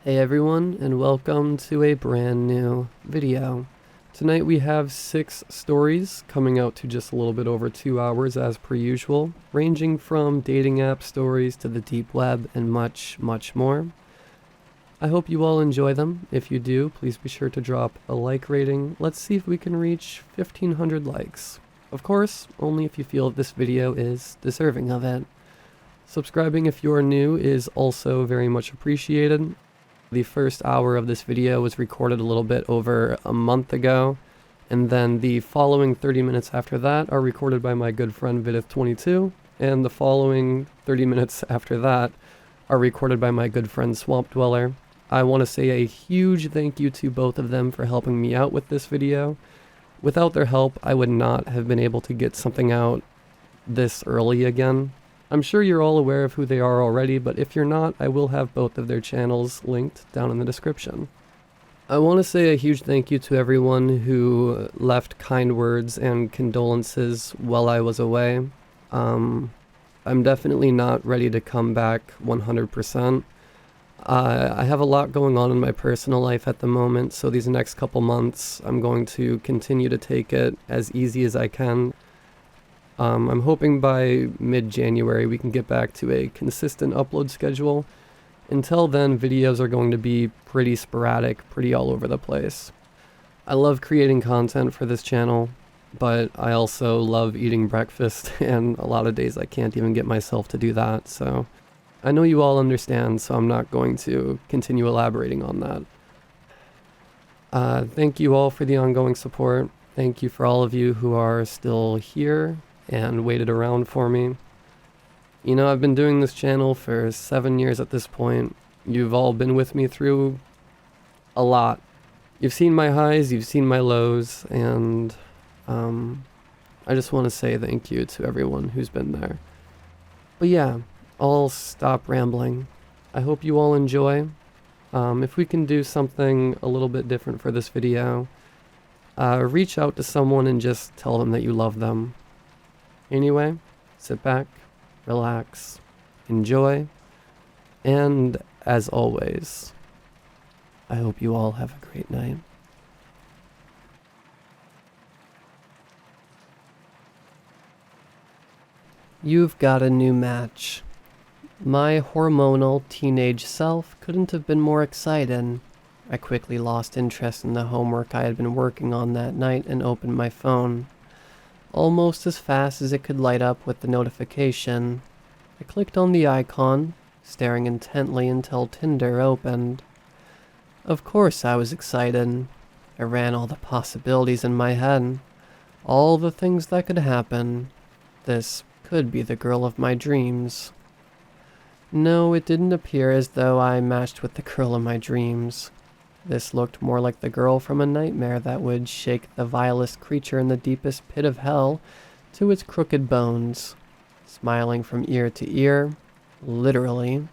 Hey everyone, and welcome to a brand new video. Tonight we have 6 stories coming out to just a little bit over 2 hours as per usual, ranging from dating app stories to the deep web and much, much more. I hope you all enjoy them. If you do, please be sure to drop a like rating. Let's see if we can reach 1,500 likes. Of course, only if you feel this video is deserving of it. Subscribing if you're new is also very much appreciated. The first hour of this video was recorded a little bit over a month ago, and then the following 30 minutes after that are recorded by my good friend Vidith22, and the following 30 minutes after that are recorded by my good friend Swamp Dweller. I want to say a huge thank you to both of them for helping me out with this video. Without their help, I would not have been able to get something out this early again. I'm sure you're all aware of who they are already, but if you're not, I will have both of their channels linked down in the description. I want to say a huge thank you to everyone who left kind words and condolences while I was away. I'm definitely not ready to come back 100%. I have a lot going on in my personal life at the moment, so these next couple months I'm going to continue to take it as easy as I can. I'm hoping by mid-January we can get back to a consistent upload schedule. Until then, videos are going to be pretty sporadic, pretty all over the place. I love creating content for this channel, but I also love eating breakfast, and a lot of days I can't even get myself to do that, so I know you all understand, so I'm not going to continue elaborating on that. Thank you all for the ongoing support. Thank you for all of you who are still here and waited around for me. You know, I've been doing this channel for 7 years at this point. You've all been with me through a lot. You've seen my highs, you've seen my lows, and I just want to say thank you to everyone who's been there. But yeah, I'll stop rambling. I hope you all enjoy. If we can do something a little bit different for this video, reach out to someone and just tell them that you love them. Anyway, sit back, relax, enjoy, and as always, I hope you all have a great night. You've got a new match. My hormonal teenage self couldn't have been more excited. I quickly lost interest in the homework I had been working on that night and opened my phone. Almost as fast as it could light up with the notification, I clicked on the icon, staring intently until Tinder opened. Of course I was excited. I ran all the possibilities in my head, all the things that could happen. This could be the girl of my dreams. No, it didn't appear as though I matched with the girl of my dreams. This looked more like the girl from a nightmare that would shake the vilest creature in the deepest pit of hell to its crooked bones. Smiling from ear to ear, literally,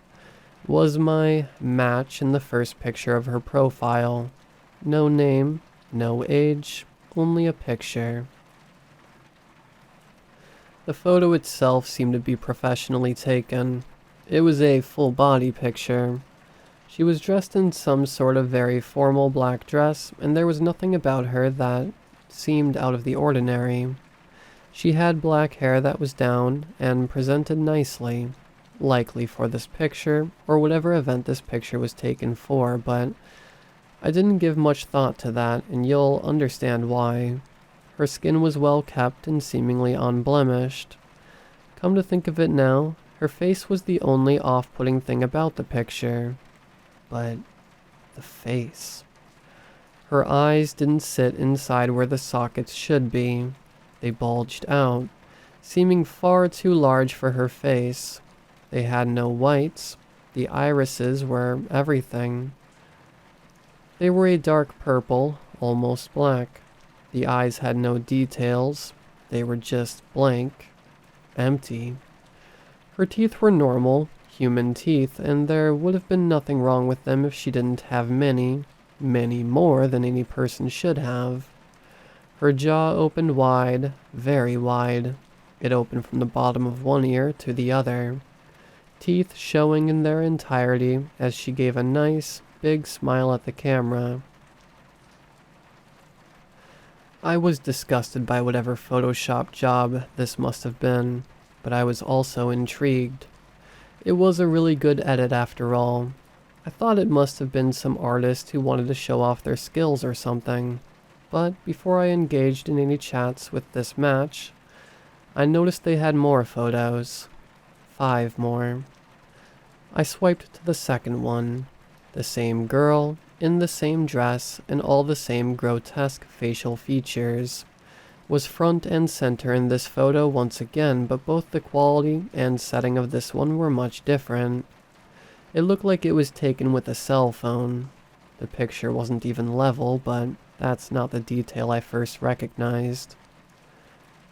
was my match in the first picture of her profile. No name, no age, only a picture. The photo itself seemed to be professionally taken. It was a full-body picture. She was dressed in some sort of very formal black dress, and there was nothing about her that seemed out of the ordinary. She had black hair that was down and presented nicely, likely for this picture, or whatever event this picture was taken for, but I didn't give much thought to that, and you'll understand why. Her skin was well kept and seemingly unblemished. Come to think of it now, her face was the only off-putting thing about the picture. But the face. Her eyes didn't sit inside where the sockets should be. They bulged out, seeming far too large for her face. They had no whites. The irises were everything. They were a dark purple, almost black. The eyes had no details. They were just blank, empty. Her teeth were normal, human teeth, and there would have been nothing wrong with them if she didn't have many, many more than any person should have. Her jaw opened wide, very wide. It opened from the bottom of one ear to the other. Teeth showing in their entirety as she gave a nice, big smile at the camera. I was disgusted by whatever Photoshop job this must have been, but I was also intrigued. It was a really good edit after all. I thought it must have been some artist who wanted to show off their skills or something. But before I engaged in any chats with this match, I noticed they had more photos. 5 more. I swiped to the second one. The same girl, in the same dress, and all the same grotesque facial features, was front and center in this photo once again, but both the quality and setting of this one were much different. It looked like it was taken with a cell phone. The picture wasn't even level, but that's not the detail I first recognized.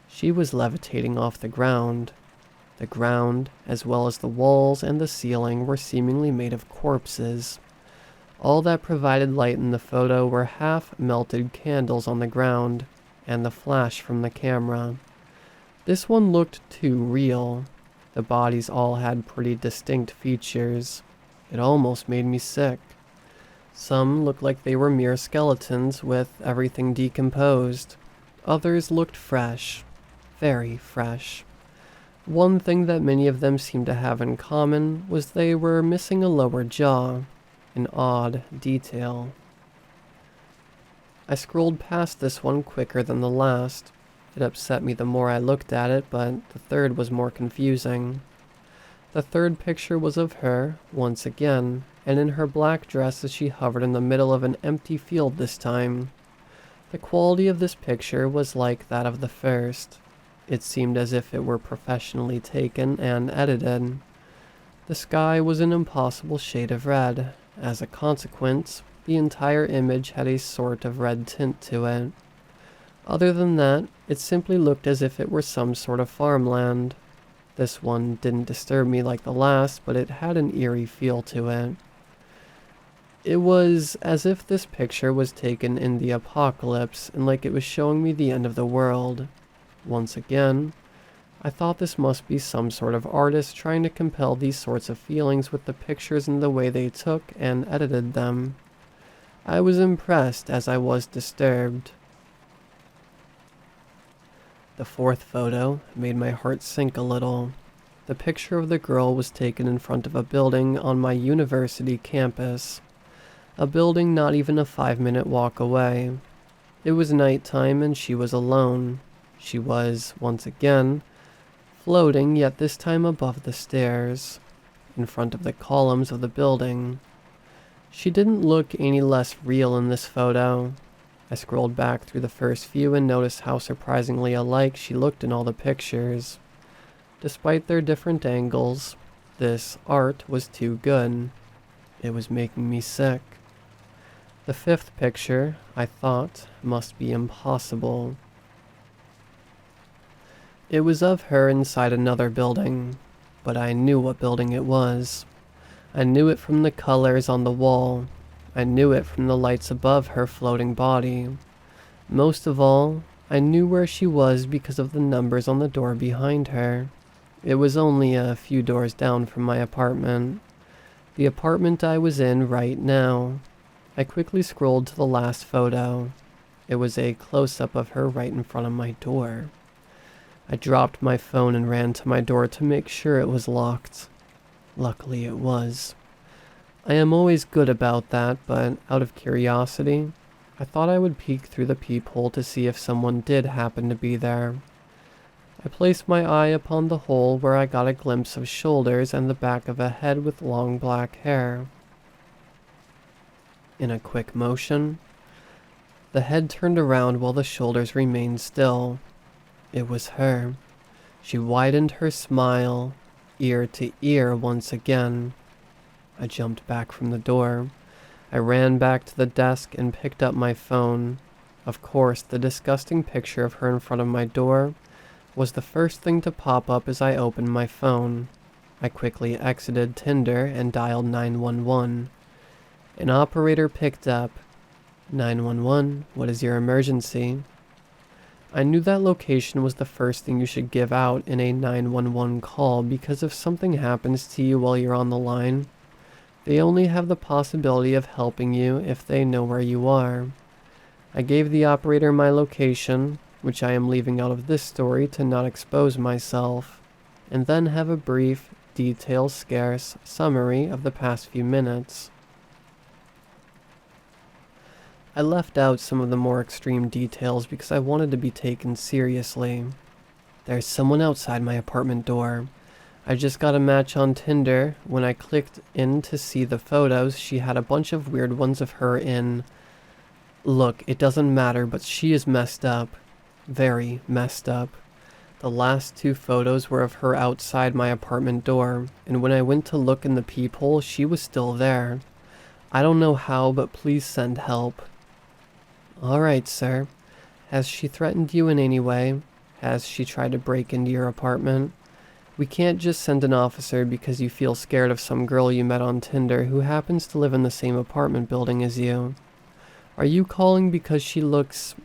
She was levitating off the ground. The ground, as well as the walls and the ceiling, were seemingly made of corpses. All that provided light in the photo were half-melted candles on the ground, and the flash from the camera. This one looked too real. The bodies all had pretty distinct features. It almost made me sick. Some looked like they were mere skeletons with everything decomposed. Others looked fresh. Very fresh. One thing that many of them seemed to have in common was they were missing a lower jaw. An odd detail. I scrolled past this one quicker than the last. It upset me the more I looked at it, but the third was more confusing. The third picture was of her, once again, and in her black dress as she hovered in the middle of an empty field this time. The quality of this picture was like that of the first. It seemed as if it were professionally taken and edited. The sky was an impossible shade of red. As a consequence, the entire image had a sort of red tint to it. Other than that, it simply looked as if it were some sort of farmland. This one didn't disturb me like the last, but it had an eerie feel to it. It was as if this picture was taken in the apocalypse and like it was showing me the end of the world. Once again, I thought this must be some sort of artist trying to compel these sorts of feelings with the pictures and the way they took and edited them. I was impressed as I was disturbed. The fourth photo made my heart sink a little. The picture of the girl was taken in front of a building on my university campus. A building not even a 5-minute walk away. It was nighttime and she was alone. She was, once again, floating, yet this time above the stairs, in front of the columns of the building. She didn't look any less real in this photo. I scrolled back through the first few and noticed how surprisingly alike she looked in all the pictures. Despite their different angles, this art was too good. It was making me sick. The fifth picture, I thought, must be impossible. It was of her inside another building, but I knew what building it was. I knew it from the colors on the wall. I knew it from the lights above her floating body. Most of all, I knew where she was because of the numbers on the door behind her. It was only a few doors down from my apartment. The apartment I was in right now. I quickly scrolled to the last photo. It was a close-up of her right in front of my door. I dropped my phone and ran to my door to make sure it was locked. Luckily it was. I am always good about that, but out of curiosity, I thought I would peek through the peephole to see if someone did happen to be there. I placed my eye upon the hole where I got a glimpse of shoulders and the back of a head with long black hair. In a quick motion, the head turned around while the shoulders remained still. It was her. She widened her smile, ear to ear once again. I jumped back from the door. I ran back to the desk and picked up my phone. Of course, the disgusting picture of her in front of my door was the first thing to pop up as I opened my phone. I quickly exited Tinder and dialed 911. An operator picked up. 911, what is your emergency? I knew that location was the first thing you should give out in a 911 call because if something happens to you while you're on the line, They only have the possibility of helping you if they know where you are. I gave the operator my location, which I am leaving out of this story to not expose myself, and then have a brief, detail-scarce summary of the past few minutes. I left out some of the more extreme details because I wanted to be taken seriously. There's someone outside my apartment door. I just got a match on Tinder. When I clicked in to see the photos, she had a bunch of weird ones of her in... Look, it doesn't matter, but she is messed up. Very messed up. The last 2 photos were of her outside my apartment door, and when I went to look in the peephole, she was still there. I don't know how, but please send help. Alright, sir. Has she threatened you in any way? Has she tried to break into your apartment? We can't just send an officer because you feel scared of some girl you met on Tinder who happens to live in the same apartment building as you. Are you calling because she looks...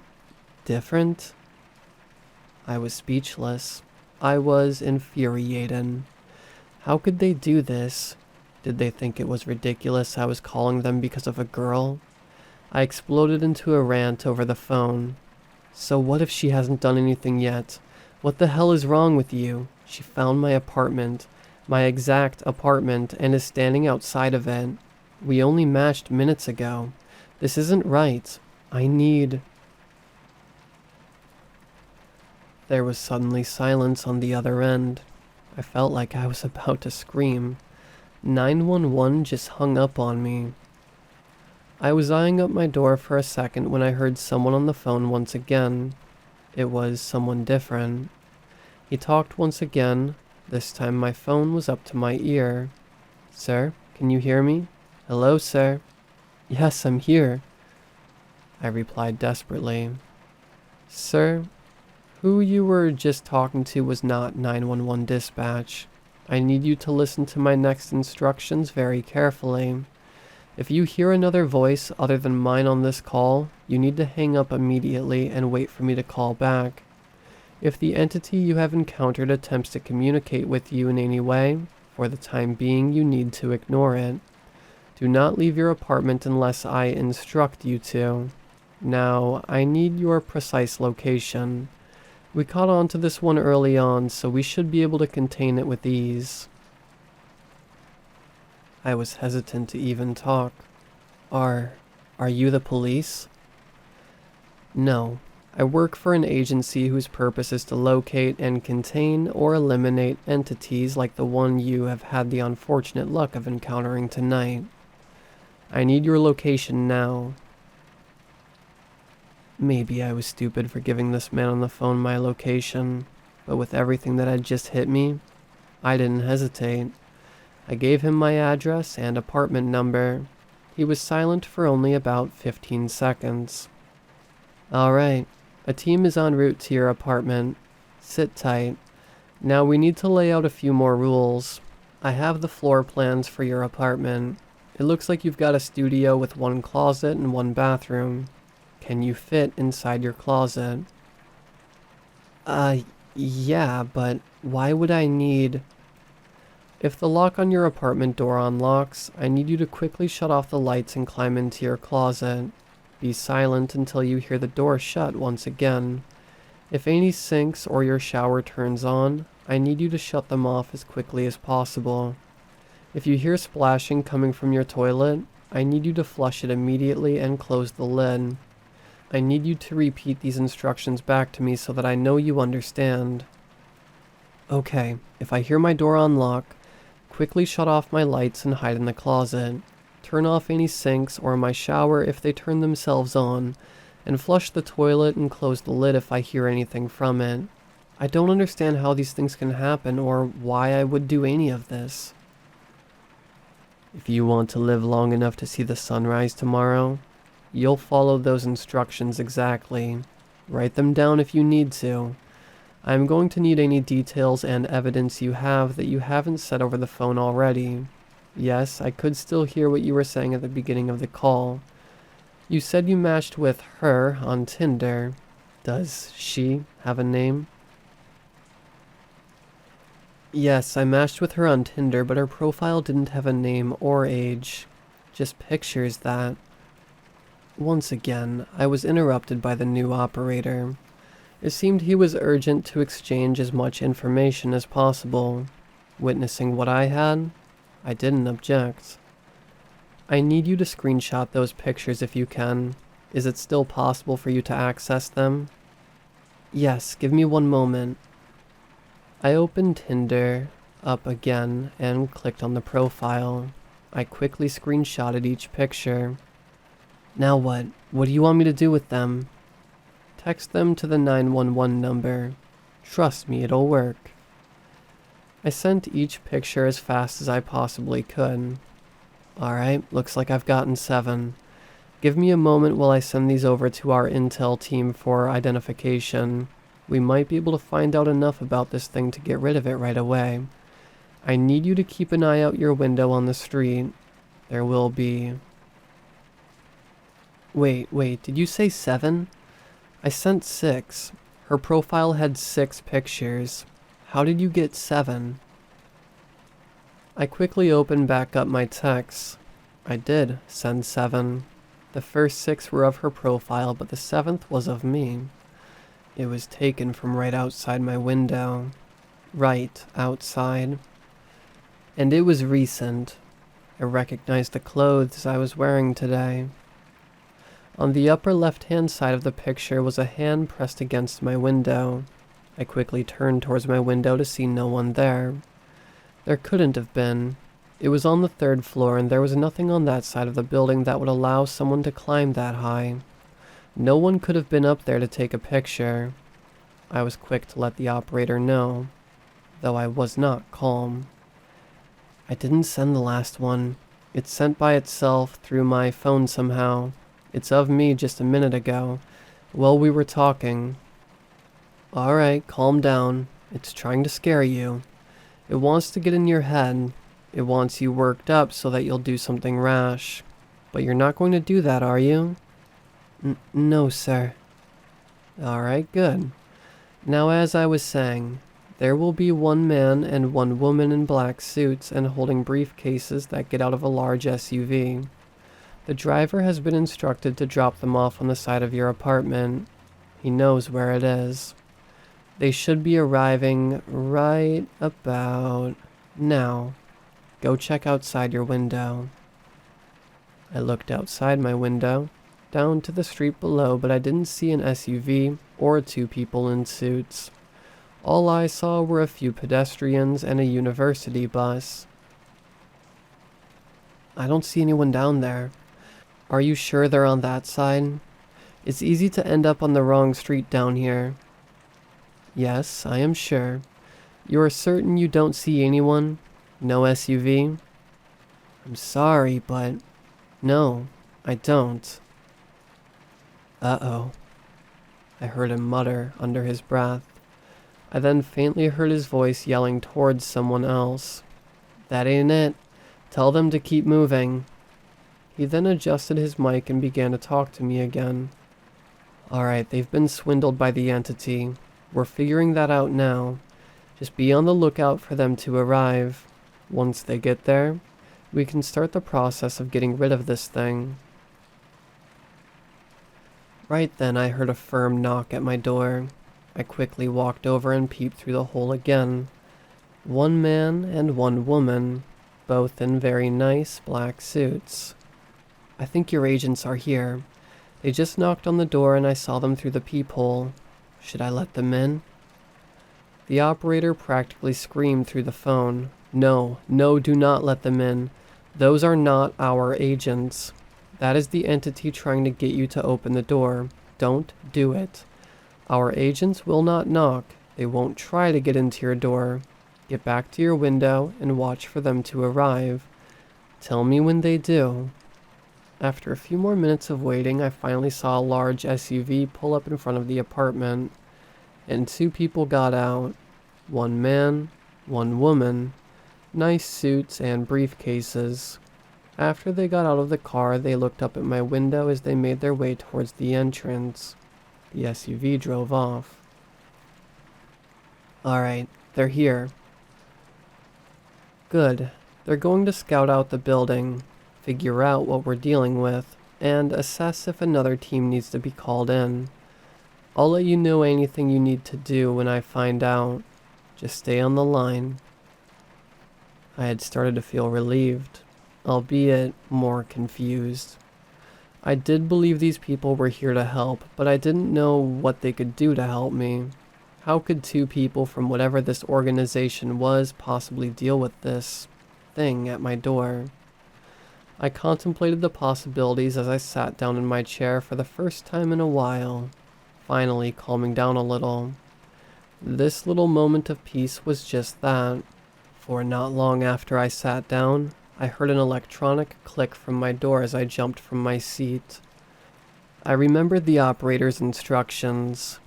different? I was speechless. I was infuriated. How could they do this? Did they think it was ridiculous I was calling them because of a girl? I exploded into a rant over the phone. So what if she hasn't done anything yet? What the hell is wrong with you? She found my apartment, my exact apartment, and is standing outside of it. We only matched minutes ago. This isn't right. I need... There was suddenly silence on the other end. I felt like I was about to scream. 911 just hung up on me. I was eyeing up my door for a second when I heard someone on the phone once again. It was someone different. He talked once again. This time my phone was up to my ear. Sir, can you hear me? Hello, sir. Yes, I'm here. I replied desperately. Sir, who you were just talking to was not 911 dispatch. I need you to listen to my next instructions very carefully. If you hear another voice other than mine on this call, you need to hang up immediately and wait for me to call back. If the entity you have encountered attempts to communicate with you in any way, for the time being you need to ignore it. Do not leave your apartment unless I instruct you to. Now, I need your precise location. We caught on to this one early on, so we should be able to contain it with ease. I was hesitant to even talk. Are you the police? No. I work for an agency whose purpose is to locate and contain or eliminate entities like the one you have had the unfortunate luck of encountering tonight. I need your location now. Maybe I was stupid for giving this man on the phone my location, but with everything that had just hit me, I didn't hesitate. I gave him my address and apartment number. He was silent for only about 15 seconds. Alright, a team is en route to your apartment. Sit tight. Now we need to lay out a few more rules. I have the floor plans for your apartment. It looks like you've got a studio with 1 closet and 1 bathroom. Can you fit inside your closet? Yeah, but why would I need... If the lock on your apartment door unlocks, I need you to quickly shut off the lights and climb into your closet. Be silent until you hear the door shut once again. If any sinks or your shower turns on, I need you to shut them off as quickly as possible. If you hear splashing coming from your toilet, I need you to flush it immediately and close the lid. I need you to repeat these instructions back to me so that I know you understand. Okay, if I hear my door unlock, quickly shut off my lights and hide in the closet. Turn off any sinks or my shower if they turn themselves on, and flush the toilet and close the lid if I hear anything from it. I don't understand how these things can happen or why I would do any of this. If you want to live long enough to see the sunrise tomorrow, you'll follow those instructions exactly. Write them down if you need to. I'm going to need any details and evidence you have that you haven't said over the phone already. Yes, I could still hear what you were saying at the beginning of the call. You said you matched with her on Tinder. Does she have a name? Yes, I matched with her on Tinder, but her profile didn't have a name or age. Just pictures that... Once again, I was interrupted by the new operator. It seemed he was urgent to exchange as much information as possible. Witnessing what I had, I didn't object. I need you to screenshot those pictures if you can. Is it still possible for you to access them? Yes, give me one moment. I opened Tinder up again and clicked on the profile. I quickly screenshotted each picture. Now what? What do you want me to do with them? Text them to the 911 number. Trust me, it'll work. I sent each picture as fast as I possibly could. Alright, looks like I've gotten 7. Give me a moment while I send these over to our intel team for identification. We might be able to find out enough about this thing to get rid of it right away. I need you to keep an eye out your window on the street. There will be... Wait, did you say 7? I sent 6. Her profile had 6 pictures. How did you get 7? I quickly opened back up my texts. I did send 7. The first 6 were of her profile, but the 7th was of me. It was taken from right outside my window. Right outside. And it was recent. I recognized the clothes I was wearing today. On the upper left-hand side of the picture was a hand pressed against my window. I quickly turned towards my window to see no one there. There couldn't have been. It was on the 3rd floor, and there was nothing on that side of the building that would allow someone to climb that high. No one could have been up there to take a picture. I was quick to let the operator know, though I was not calm. I didn't send the last one. It's sent by itself through my phone somehow. It's of me just a minute ago, while we were talking. Alright, calm down. It's trying to scare you. It wants to get in your head. It wants you worked up so that you'll do something rash. But you're not going to do that, are you? No, sir. Alright, good. Now, as I was saying, there will be one man and one woman in black suits and holding briefcases that get out of a large SUV. The driver has been instructed to drop them off on the side of your apartment. He knows where it is. They should be arriving right about now. Go check outside your window. I looked outside my window, down to the street below, but I didn't see an SUV or 2 people in suits. All I saw were a few pedestrians and a university bus. I don't see anyone down there. Are you sure they're on that side? It's easy to end up on the wrong street down here. Yes, I am sure. You are certain you don't see anyone? No SUV? I'm sorry, but... No, I don't. Uh-oh. I heard him mutter under his breath. I then faintly heard his voice yelling towards someone else. That ain't it. Tell them to keep moving. He then adjusted his mic and began to talk to me again. Alright, they've been swindled by the entity. We're figuring that out now. Just be on the lookout for them to arrive. Once they get there, we can start the process of getting rid of this thing. Right then, I heard a firm knock at my door. I quickly walked over and peeped through the hole again. One man and one woman, both in very nice black suits. I think your agents are here. They just knocked on the door and I saw them through the peephole. Should I let them in? The operator practically screamed through the phone. No, do not let them in. Those are not our agents. That is the entity trying to get you to open the door. Don't do it. Our agents will not knock. They won't try to get into your door. Get back to your window and watch for them to arrive. Tell me when they do. After a few more minutes of waiting, I finally saw a large SUV pull up in front of the apartment, and 2 people got out. One man, one woman, nice suits and briefcases. After they got out of the car, they looked up at my window as they made their way towards the entrance. The SUV drove off. Alright, they're here. Good. They're going to scout out the building, figure out what we're dealing with, and assess if another team needs to be called in. I'll let you know anything you need to do when I find out. Just stay on the line. I had started to feel relieved, albeit more confused. I did believe these people were here to help, but I didn't know what they could do to help me. How could two people from whatever this organization was possibly deal with this thing at my door? I contemplated the possibilities as I sat down in my chair for the first time in a while, finally calming down a little. This little moment of peace was just that, for not long after I sat down, I heard an electronic click from my door as I jumped from my seat. I remembered the operator's instructions.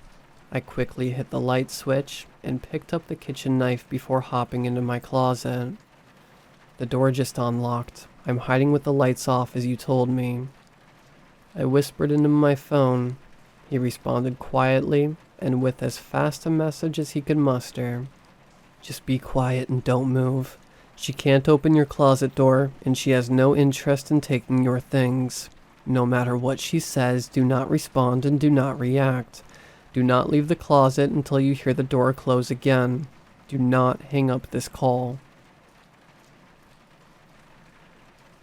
I quickly hit the light switch and picked up the kitchen knife before hopping into my closet. The door just unlocked. I'm hiding with the lights off as you told me. I whispered into my phone. He responded quietly and with as fast a message as he could muster. Just be quiet and don't move. She can't open your closet door, and she has no interest in taking your things. No matter what she says, do not respond and do not react. Do not leave the closet until you hear the door close again. Do not hang up this call.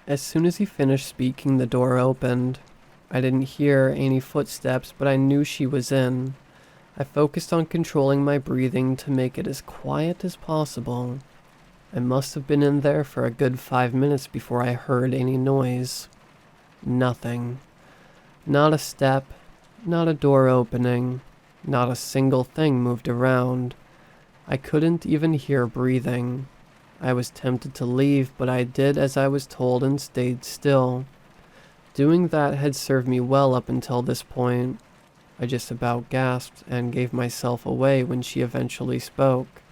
As soon as he finished speaking, the door opened. I didn't hear any footsteps, but I knew she was in. I focused on controlling my breathing to make it as quiet as possible. I must have been in there for a good 5 minutes before I heard any noise. Nothing. Not a step, not a door opening, not a single thing moved around. I couldn't even hear breathing. I was tempted to leave, but I did as I was told and stayed still. Doing that had served me well up until this point. I just about gasped and gave myself away when she eventually spoke,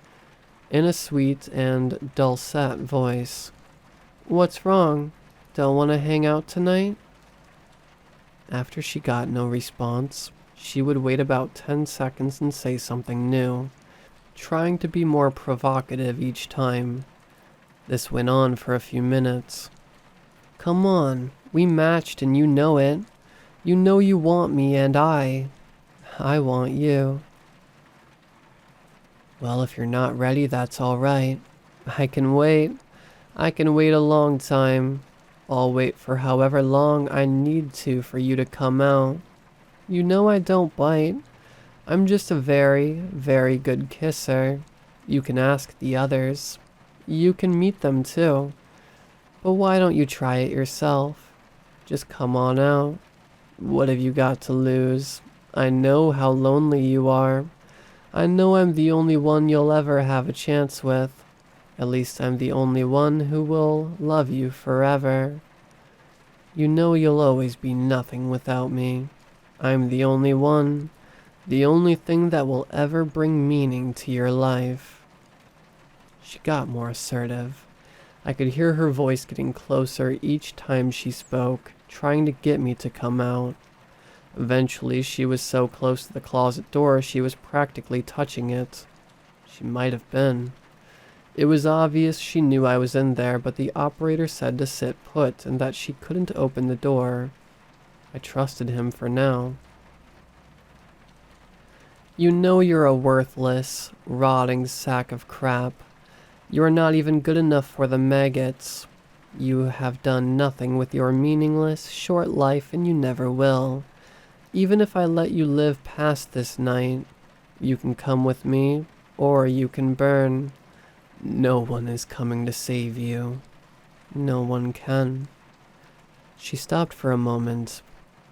in a sweet and dulcet voice. What's wrong? Don't want to hang out tonight? After she got no response, she would wait about 10 seconds and say something new, trying to be more provocative each time. This went on for a few minutes. Come on, we matched and you know it. You know you want me and I want you. Well, if you're not ready, that's all right. I can wait. I can wait a long time. I'll wait for however long I need to for you to come out. You know I don't bite. I'm just a very, very good kisser. You can ask the others. You can meet them too. But why don't you try it yourself? Just come on out. What have you got to lose? I know how lonely you are. I know I'm the only one you'll ever have a chance with. At least I'm the only one who will love you forever. You know you'll always be nothing without me. I'm the only one. The only thing that will ever bring meaning to your life. She got more assertive. I could hear her voice getting closer each time she spoke, trying to get me to come out. Eventually, she was so close to the closet door she was practically touching it. She might have been. It was obvious she knew I was in there, but the operator said to sit put and that she couldn't open the door. I trusted him for now. You know you're a worthless, rotting sack of crap. You are not even good enough for the maggots. You have done nothing with your meaningless, short life and you never will. Even if I let you live past this night, you can come with me, or you can burn. No one is coming to save you. No one can. She stopped for a moment.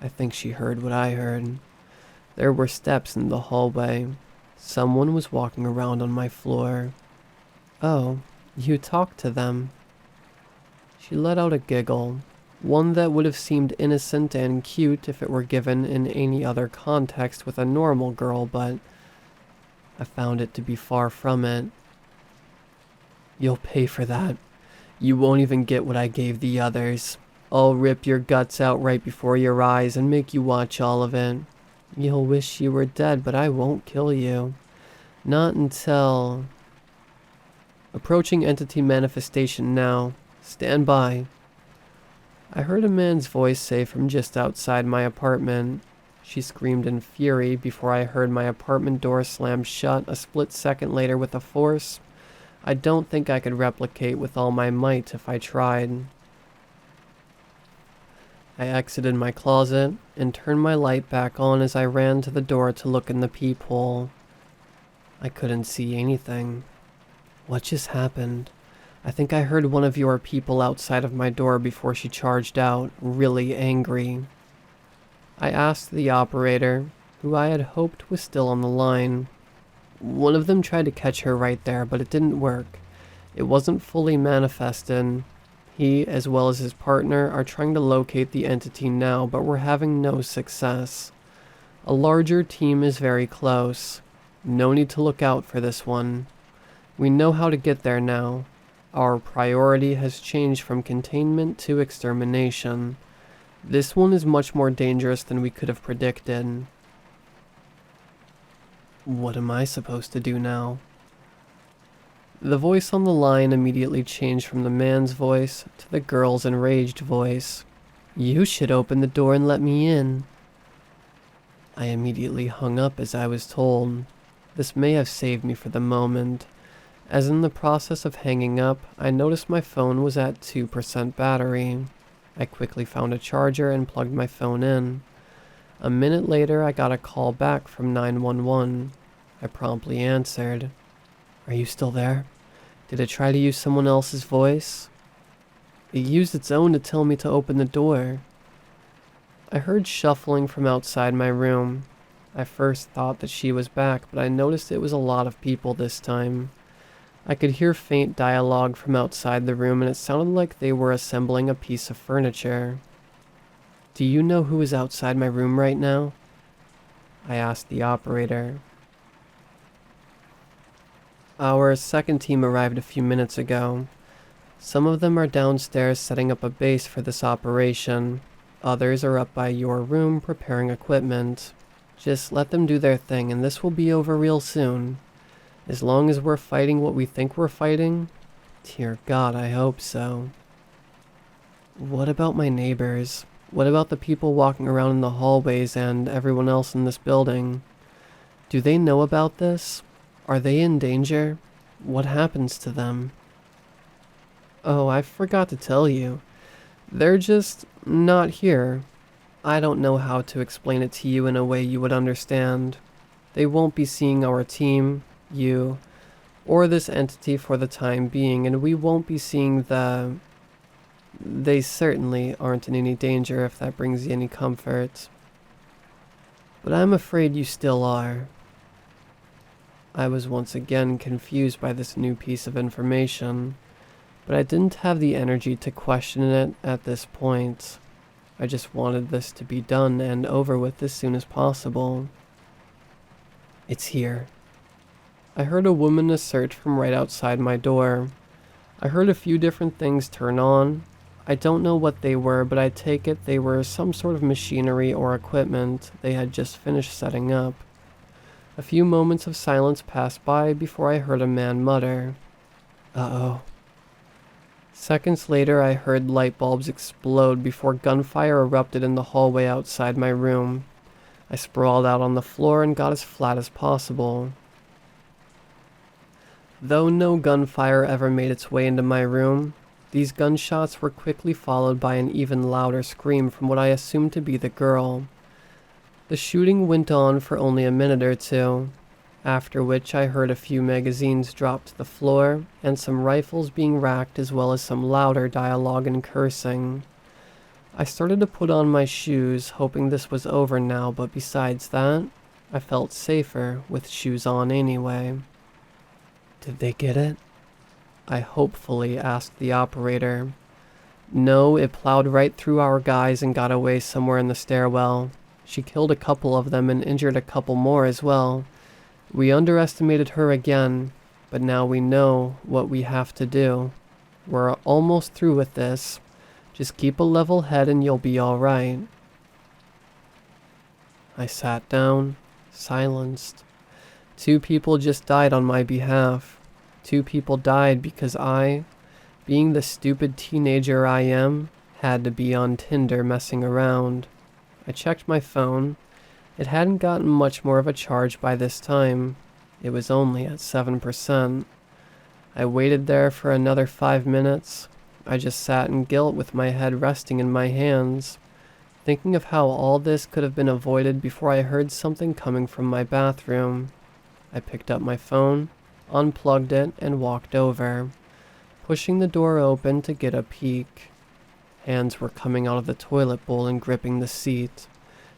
I think she heard what I heard. There were steps in the hallway. Someone was walking around on my floor. Oh, you talked to them. She let out a giggle, one that would have seemed innocent and cute if it were given in any other context with a normal girl, but I found it to be far from it. You'll pay for that. You won't even get what I gave the others. I'll rip your guts out right before your eyes and make you watch all of it. You'll wish you were dead, but I won't kill you. Not until... Approaching entity manifestation now. Stand by. I heard a man's voice say from just outside my apartment. She screamed in fury before I heard my apartment door slam shut a split second later with a force I don't think I could replicate with all my might if I tried. I exited my closet and turned my light back on as I ran to the door to look in the peephole. I couldn't see anything. What just happened? I think I heard one of your people outside of my door before she charged out, really angry. I asked the operator, who I had hoped was still on the line. One of them tried to catch her right there, but it didn't work. It wasn't fully manifested. He, as well as his partner, are trying to locate the entity now, but we're having no success. A larger team is very close. No need to look out for this one. We know how to get there now. Our priority has changed from containment to extermination. This one is much more dangerous than we could have predicted. What am I supposed to do now? The voice on the line immediately changed from the man's voice to the girl's enraged voice. You should open the door and let me in. I immediately hung up as I was told. This may have saved me for the moment. As in the process of hanging up, I noticed my phone was at 2% battery. I quickly found a charger and plugged my phone in. A minute later, I got a call back from 911. I promptly answered. Are you still there? Did it try to use someone else's voice? It used its own to tell me to open the door. I heard shuffling from outside my room. I first thought that she was back, but I noticed it was a lot of people this time. I could hear faint dialogue from outside the room, and it sounded like they were assembling a piece of furniture. Do you know who is outside my room right now? I asked the operator. Our second team arrived a few minutes ago. Some of them are downstairs setting up a base for this operation. Others are up by your room preparing equipment. Just let them do their thing and this will be over real soon. As long as we're fighting what we think we're fighting, dear God, I hope so. What about my neighbors? What about the people walking around in the hallways and everyone else in this building? Do they know about this? Are they in danger? What happens to them? Oh, I forgot to tell you. They're just not here. I don't know how to explain it to you in a way you would understand. They won't be seeing our team, you, or this entity for the time being, and we won't be seeing the... They certainly aren't in any danger if that brings you any comfort. But I'm afraid you still are. I was once again confused by this new piece of information, but I didn't have the energy to question it at this point. I just wanted this to be done and over with as soon as possible. It's here. I heard a woman assert from right outside my door. I heard a few different things turn on. I don't know what they were, but I take it they were some sort of machinery or equipment they had just finished setting up. A few moments of silence passed by before I heard a man mutter, "Uh-oh." Seconds later, I heard light bulbs explode before gunfire erupted in the hallway outside my room. I sprawled out on the floor and got as flat as possible. Though no gunfire ever made its way into my room, these gunshots were quickly followed by an even louder scream from what I assumed to be the girl. The shooting went on for only a minute or two, after which I heard a few magazines drop to the floor and some rifles being racked as well as some louder dialogue and cursing. I started to put on my shoes, hoping this was over now, but besides that, I felt safer with shoes on anyway. Did they get it? I hopefully asked the operator. No, it plowed right through our guys and got away somewhere in the stairwell. She killed a couple of them and injured a couple more as well. We underestimated her again, but now we know what we have to do. We're almost through with this. Just keep a level head and you'll be all right. I sat down, silenced. 2 people just died on my behalf. 2 people died because I, being the stupid teenager I am, had to be on Tinder messing around. I checked my phone. It hadn't gotten much more of a charge by this time. It was only at 7%. I waited there for another 5 minutes. I just sat in guilt with my head resting in my hands, thinking of how all this could have been avoided before I heard something coming from my bathroom. I picked up my phone, unplugged it, and walked over, pushing the door open to get a peek. Hands were coming out of the toilet bowl and gripping the seat.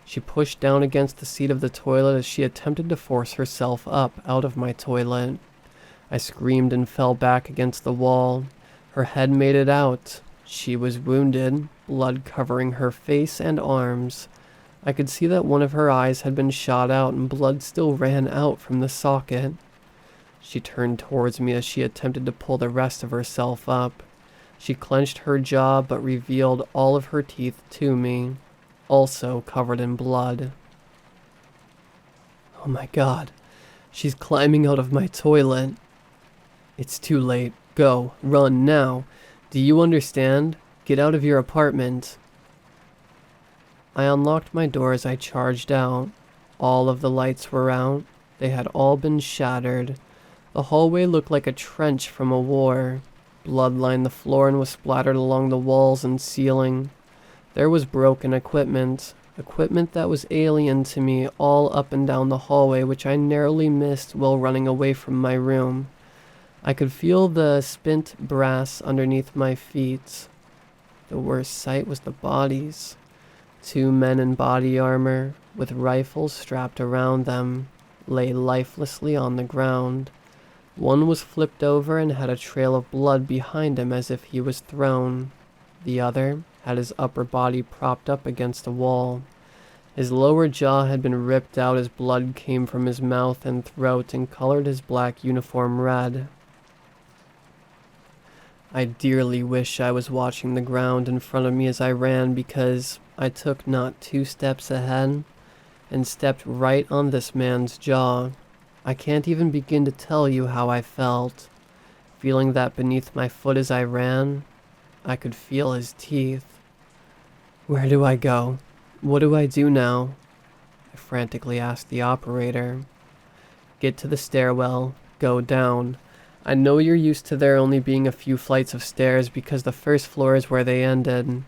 She pushed down against the seat of the toilet as she attempted to force herself up out of my toilet. I screamed and fell back against the wall. Her head made it out. She was wounded, blood covering her face and arms. I could see that one of her eyes had been shot out and blood still ran out from the socket. She turned towards me as she attempted to pull the rest of herself up. She clenched her jaw but revealed all of her teeth to me, also covered in blood. Oh my God, she's climbing out of my toilet. It's too late. Go, run now. Do you understand? Get out of your apartment. I unlocked my door as I charged out. All of the lights were out. They had all been shattered. The hallway looked like a trench from a war. Blood lined the floor and was splattered along the walls and ceiling. There was broken equipment that was alien to me, all up and down the hallway, which I narrowly missed while running away from my room. I could feel the spent brass underneath my feet. The worst sight was the bodies. 2 men in body armor, with rifles strapped around them, lay lifelessly on the ground. One was flipped over and had a trail of blood behind him as if he was thrown. The other had his upper body propped up against a wall. His lower jaw had been ripped out as blood came from his mouth and throat and colored his black uniform red. I dearly wish I was watching the ground in front of me as I ran, because I took not 2 steps ahead and stepped right on this man's jaw. I can't even begin to tell you how I felt, feeling that beneath my foot as I ran. I could feel his teeth. Where do I go? What do I do now? I frantically asked the operator. Get to the stairwell. Go down. I know you're used to there only being a few flights of stairs because the first floor is where they ended.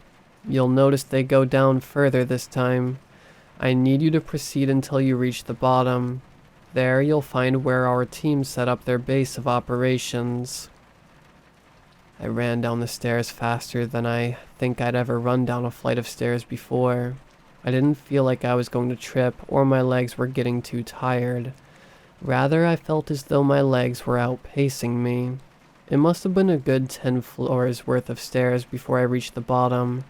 You'll notice they go down further this time. I need you to proceed until you reach the bottom. There you'll find where our team set up their base of operations. I ran down the stairs faster than I think I'd ever run down a flight of stairs before. I didn't feel like I was going to trip or my legs were getting too tired. Rather, I felt as though my legs were outpacing me. It must have been a good 10 floors worth of stairs before I reached the bottom.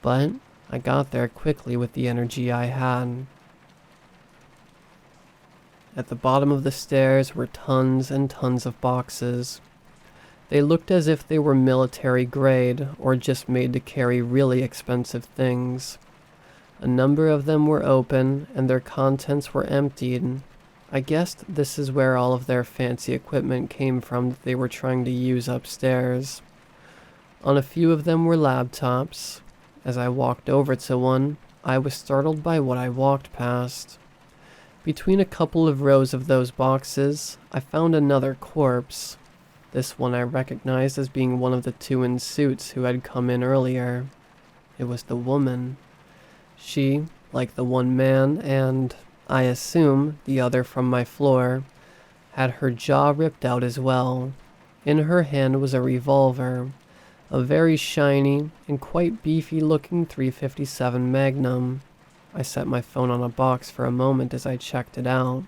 But I got there quickly with the energy I had. At the bottom of the stairs were tons and tons of boxes. They looked as if they were military grade or just made to carry really expensive things. A number of them were open and their contents were emptied. I guessed this is where all of their fancy equipment came from that they were trying to use upstairs. On a few of them were laptops. As I walked over to one, I was startled by what I walked past. Between a couple of rows of those boxes, I found another corpse. This one I recognized as being one of the 2 in suits who had come in earlier. It was the woman. She, like the one man and, I assume, the other from my floor, had her jaw ripped out as well. In her hand was a revolver, a very shiny and quite beefy looking .357 Magnum. I set my phone on a box for a moment as I checked it out.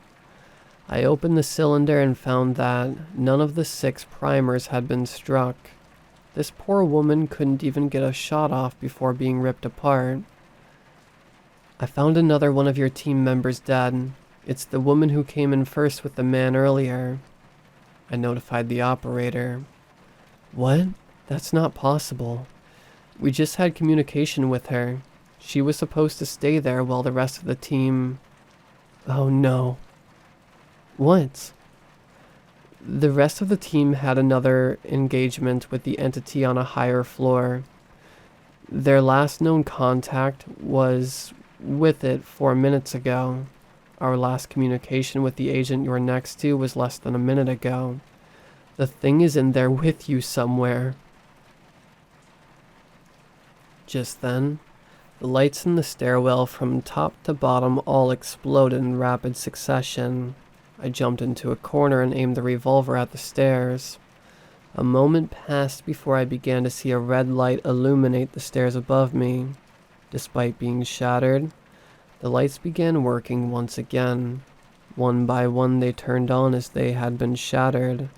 I opened the cylinder and found that none of the 6 primers had been struck. This poor woman couldn't even get a shot off before being ripped apart. I found another one of your team members dead. It's the woman who came in first with the man earlier. I notified the operator. What? That's not possible. We just had communication with her. She was supposed to stay there while the rest of the team... Oh no. What? The rest of the team had another engagement with the entity on a higher floor. Their last known contact was with it 4 minutes ago. Our last communication with the agent you're next to was less than a minute ago. The thing is in there with you somewhere. Just then, the lights in the stairwell from top to bottom all exploded in rapid succession. I jumped into a corner and aimed the revolver at the stairs. A moment passed before I began to see a red light illuminate the stairs above me. Despite being shattered, the lights began working once again. One by one they turned on as they had been shattered.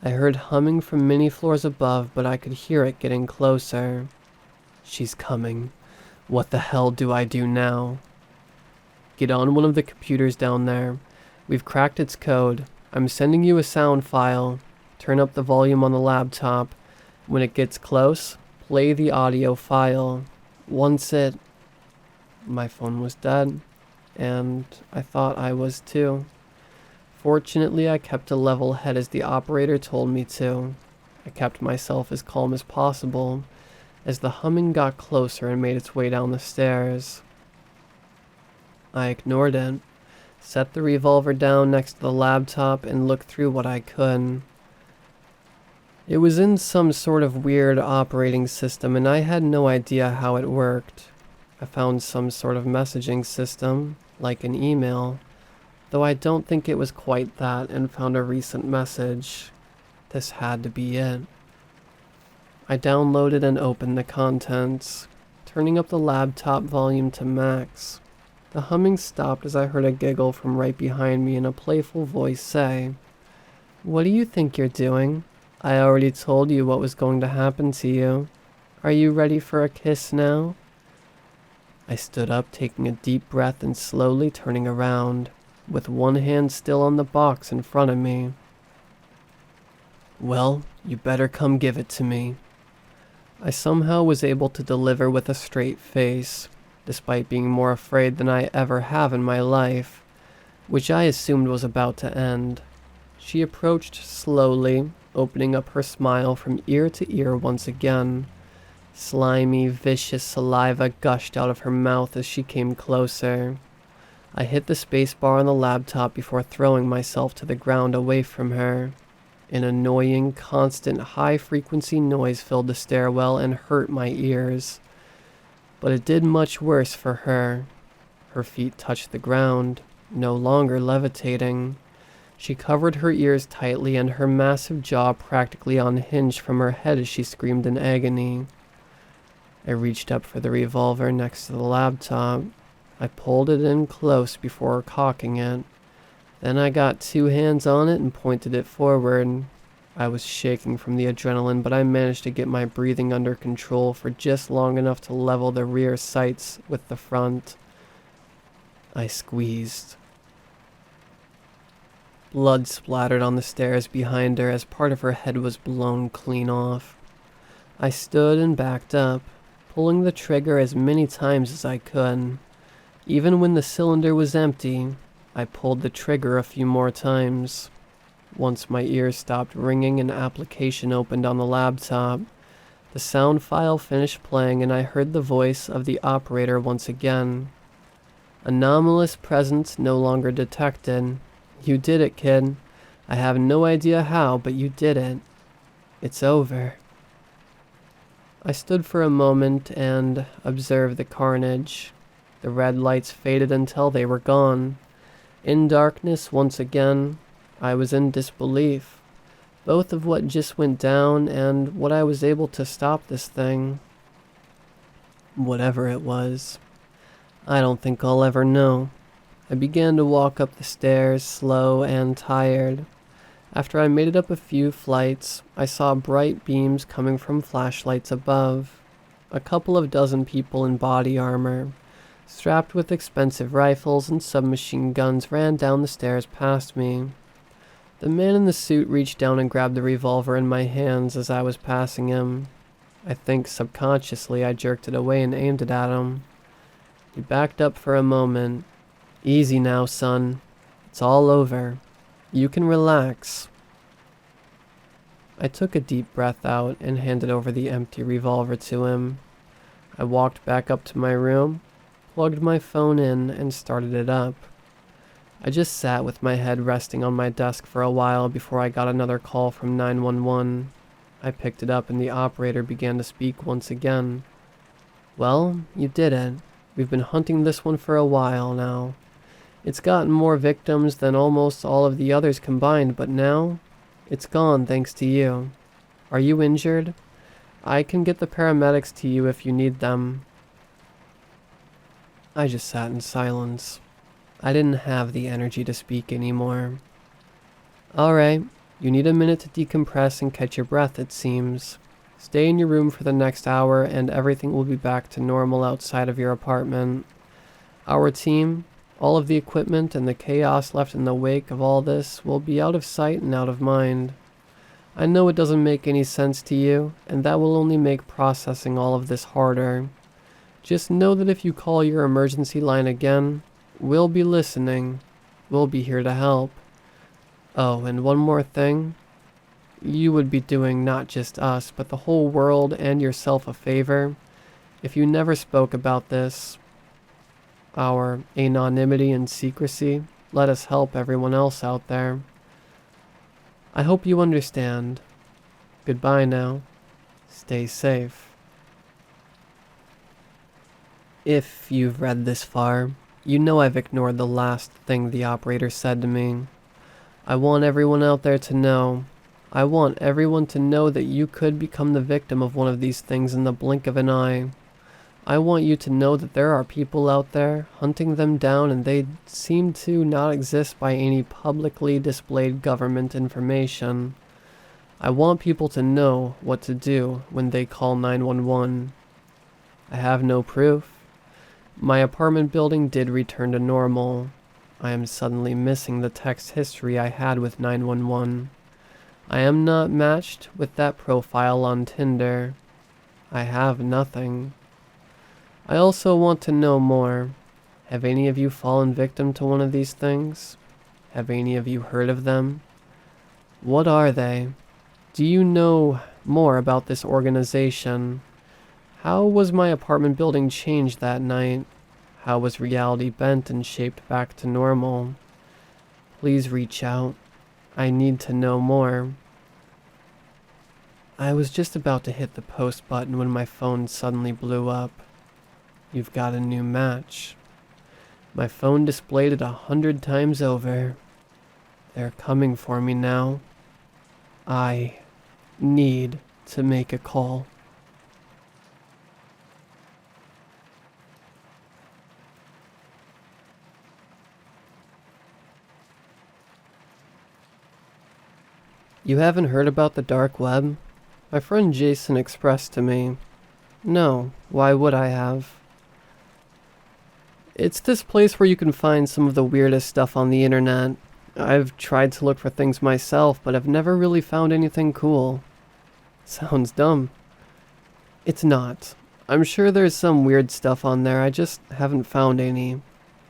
I heard humming from many floors above, but I could hear it getting closer. She's coming. What the hell do I do now? Get on one of the computers down there. We've cracked its code. I'm sending you a sound file. Turn up the volume on the laptop. When it gets close, play the audio file. Once it... My phone was dead, and I thought I was too. Fortunately, I kept a level head as the operator told me to. I kept myself as calm as possible as the humming got closer and made its way down the stairs. I ignored it, set the revolver down next to the laptop, and looked through what I could. It was in some sort of weird operating system, and I had no idea how it worked. I found some sort of messaging system, like an email, though I don't think it was quite that, and found a recent message. This had to be it. I downloaded and opened the contents, turning up the laptop volume to max. The humming stopped as I heard a giggle from right behind me and a playful voice say, "What do you think you're doing? I already told you what was going to happen to you. Are you ready for a kiss now?" I stood up, taking a deep breath and slowly turning around, with one hand still on the box in front of me. "Well, you better come give it to me." I somehow was able to deliver with a straight face, despite being more afraid than I ever have in my life, which I assumed was about to end. She approached slowly, opening up her smile from ear to ear once again. Slimy, vicious saliva gushed out of her mouth as she came closer. I hit the spacebar on the laptop before throwing myself to the ground away from her. An annoying, constant, high-frequency noise filled the stairwell and hurt my ears. But it did much worse for her. Her feet touched the ground, no longer levitating. She covered her ears tightly and her massive jaw practically unhinged from her head as she screamed in agony. I reached up for the revolver next to the laptop. I pulled it in close before cocking it. Then I got 2 hands on it and pointed it forward. I was shaking from the adrenaline, but I managed to get my breathing under control for just long enough to level the rear sights with the front. I squeezed. Blood splattered on the stairs behind her as part of her head was blown clean off. I stood and backed up, pulling the trigger as many times as I could. Even when the cylinder was empty, I pulled the trigger a few more times. Once my ears stopped ringing, an application opened on the laptop. The sound file finished playing and I heard the voice of the operator once again. "Anomalous presence no longer detected. You did it, kid. I have no idea how, but you did it. It's over." I stood for a moment and observed the carnage. The red lights faded until they were gone. In darkness once again, I was in disbelief, both of what just went down and what I was able to stop this thing. Whatever it was, I don't think I'll ever know. I began to walk up the stairs, slow and tired. After I made it up a few flights, I saw bright beams coming from flashlights above. A couple of dozen people in body armor, strapped with expensive rifles and submachine guns, ran down the stairs past me. The man in the suit reached down and grabbed the revolver in my hands as I was passing him. I think subconsciously I jerked it away and aimed it at him. He backed up for a moment. "Easy now, son. It's all over." You can relax. I took a deep breath out and handed over the empty revolver to him. I walked back up to my room, plugged my phone in, and started it up. I just sat with my head resting on my desk for a while before I got another call from 911. I picked it up and the operator began to speak once again. Well, you did it. We've been hunting this one for a while now. It's gotten more victims than almost all of the others combined, but now it's gone thanks to you. Are you injured? I can get the paramedics to you if you need them. I just sat in silence. I didn't have the energy to speak anymore. Alright, you need a minute to decompress and catch your breath, it seems. Stay in your room for the next hour and everything will be back to normal outside of your apartment. Our team, all of the equipment and the chaos left in the wake of all this will be out of sight and out of mind. I know it doesn't make any sense to you, and that will only make processing all of this harder. Just know that if you call your emergency line again, we'll be listening. We'll be here to help. Oh, and one more thing. You would be doing not just us, but the whole world and yourself a favor if you never spoke about this. Our anonymity and secrecy let us help everyone else out there. I hope you understand. Goodbye now. Stay safe. If you've read this far, you know I've ignored the last thing the operator said to me. I want everyone out there to know. I want everyone to know that you could become the victim of one of these things in the blink of an eye. I want you to know that there are people out there hunting them down and they seem to not exist by any publicly displayed government information. I want people to know what to do when they call 911. I have no proof. My apartment building did return to normal. I am suddenly missing the text history I had with 911. I am not matched with that profile on Tinder. I have nothing. I also want to know more. Have any of you fallen victim to one of these things? Have any of you heard of them? What are they? Do you know more about this organization? How was my apartment building changed that night? How was reality bent and shaped back to normal? Please reach out. I need to know more. I was just about to hit the post button when my phone suddenly blew up. You've got a new match. My phone displayed it 100 times over. They're coming for me now. I need to make a call. You haven't heard about the dark web? My friend Jason expressed to me. No, why would I have? It's this place where you can find some of the weirdest stuff on the internet. I've tried to look for things myself, but I've never really found anything cool. Sounds dumb. It's not. I'm sure there's some weird stuff on there, I just haven't found any.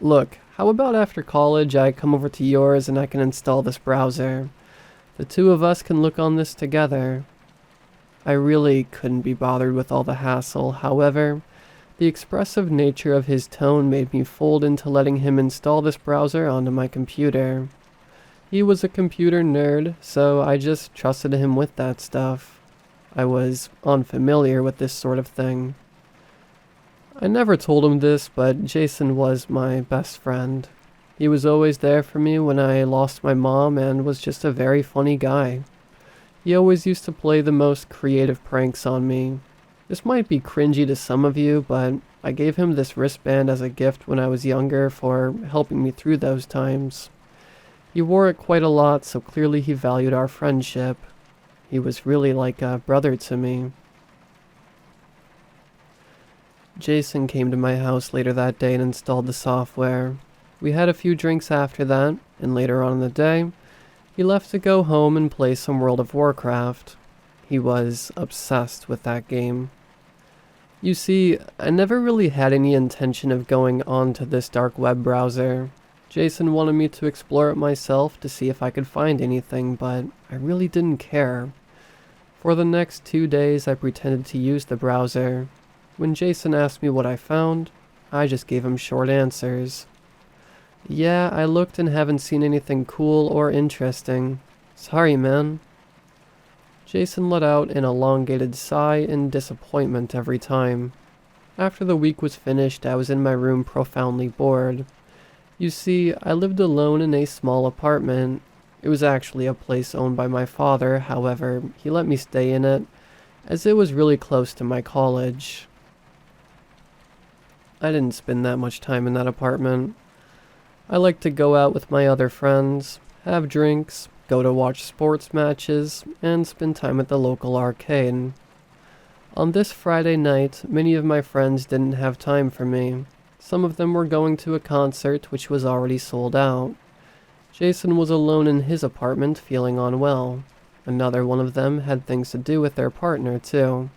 Look, how about after college I come over to yours and I can install this browser? The two of us can look on this together. I really couldn't be bothered with all the hassle, however, the expressive nature of his tone made me fold into letting him install this browser onto my computer. He was a computer nerd, so I just trusted him with that stuff. I was unfamiliar with this sort of thing. I never told him this, but Jason was my best friend. He was always there for me when I lost my mom and was just a very funny guy. He always used to play the most creative pranks on me. This might be cringy to some of you, but I gave him this wristband as a gift when I was younger for helping me through those times. He wore it quite a lot, so clearly he valued our friendship. He was really like a brother to me. Jason came to my house later that day and installed the software. We had a few drinks after that, and later on in the day, he left to go home and play some World of Warcraft. He was obsessed with that game. You see, I never really had any intention of going onto this dark web browser. Jason wanted me to explore it myself to see if I could find anything, but I really didn't care. For the next 2 days, I pretended to use the browser. When Jason asked me what I found, I just gave him short answers. Yeah, I looked and haven't seen anything cool or interesting. Sorry, man. Jason let out an elongated sigh in disappointment every time. After the week was finished, I was in my room profoundly bored. You see, I lived alone in a small apartment. It was actually a place owned by my father, however, he let me stay in it, as it was really close to my college. I didn't spend that much time in that apartment. I liked to go out with my other friends, have drinks, go to watch sports matches, and spend time at the local arcade. On this Friday night, many of my friends didn't have time for me. Some of them were going to a concert which was already sold out. Jason was alone in his apartment feeling unwell. Another one of them had things to do with their partner too.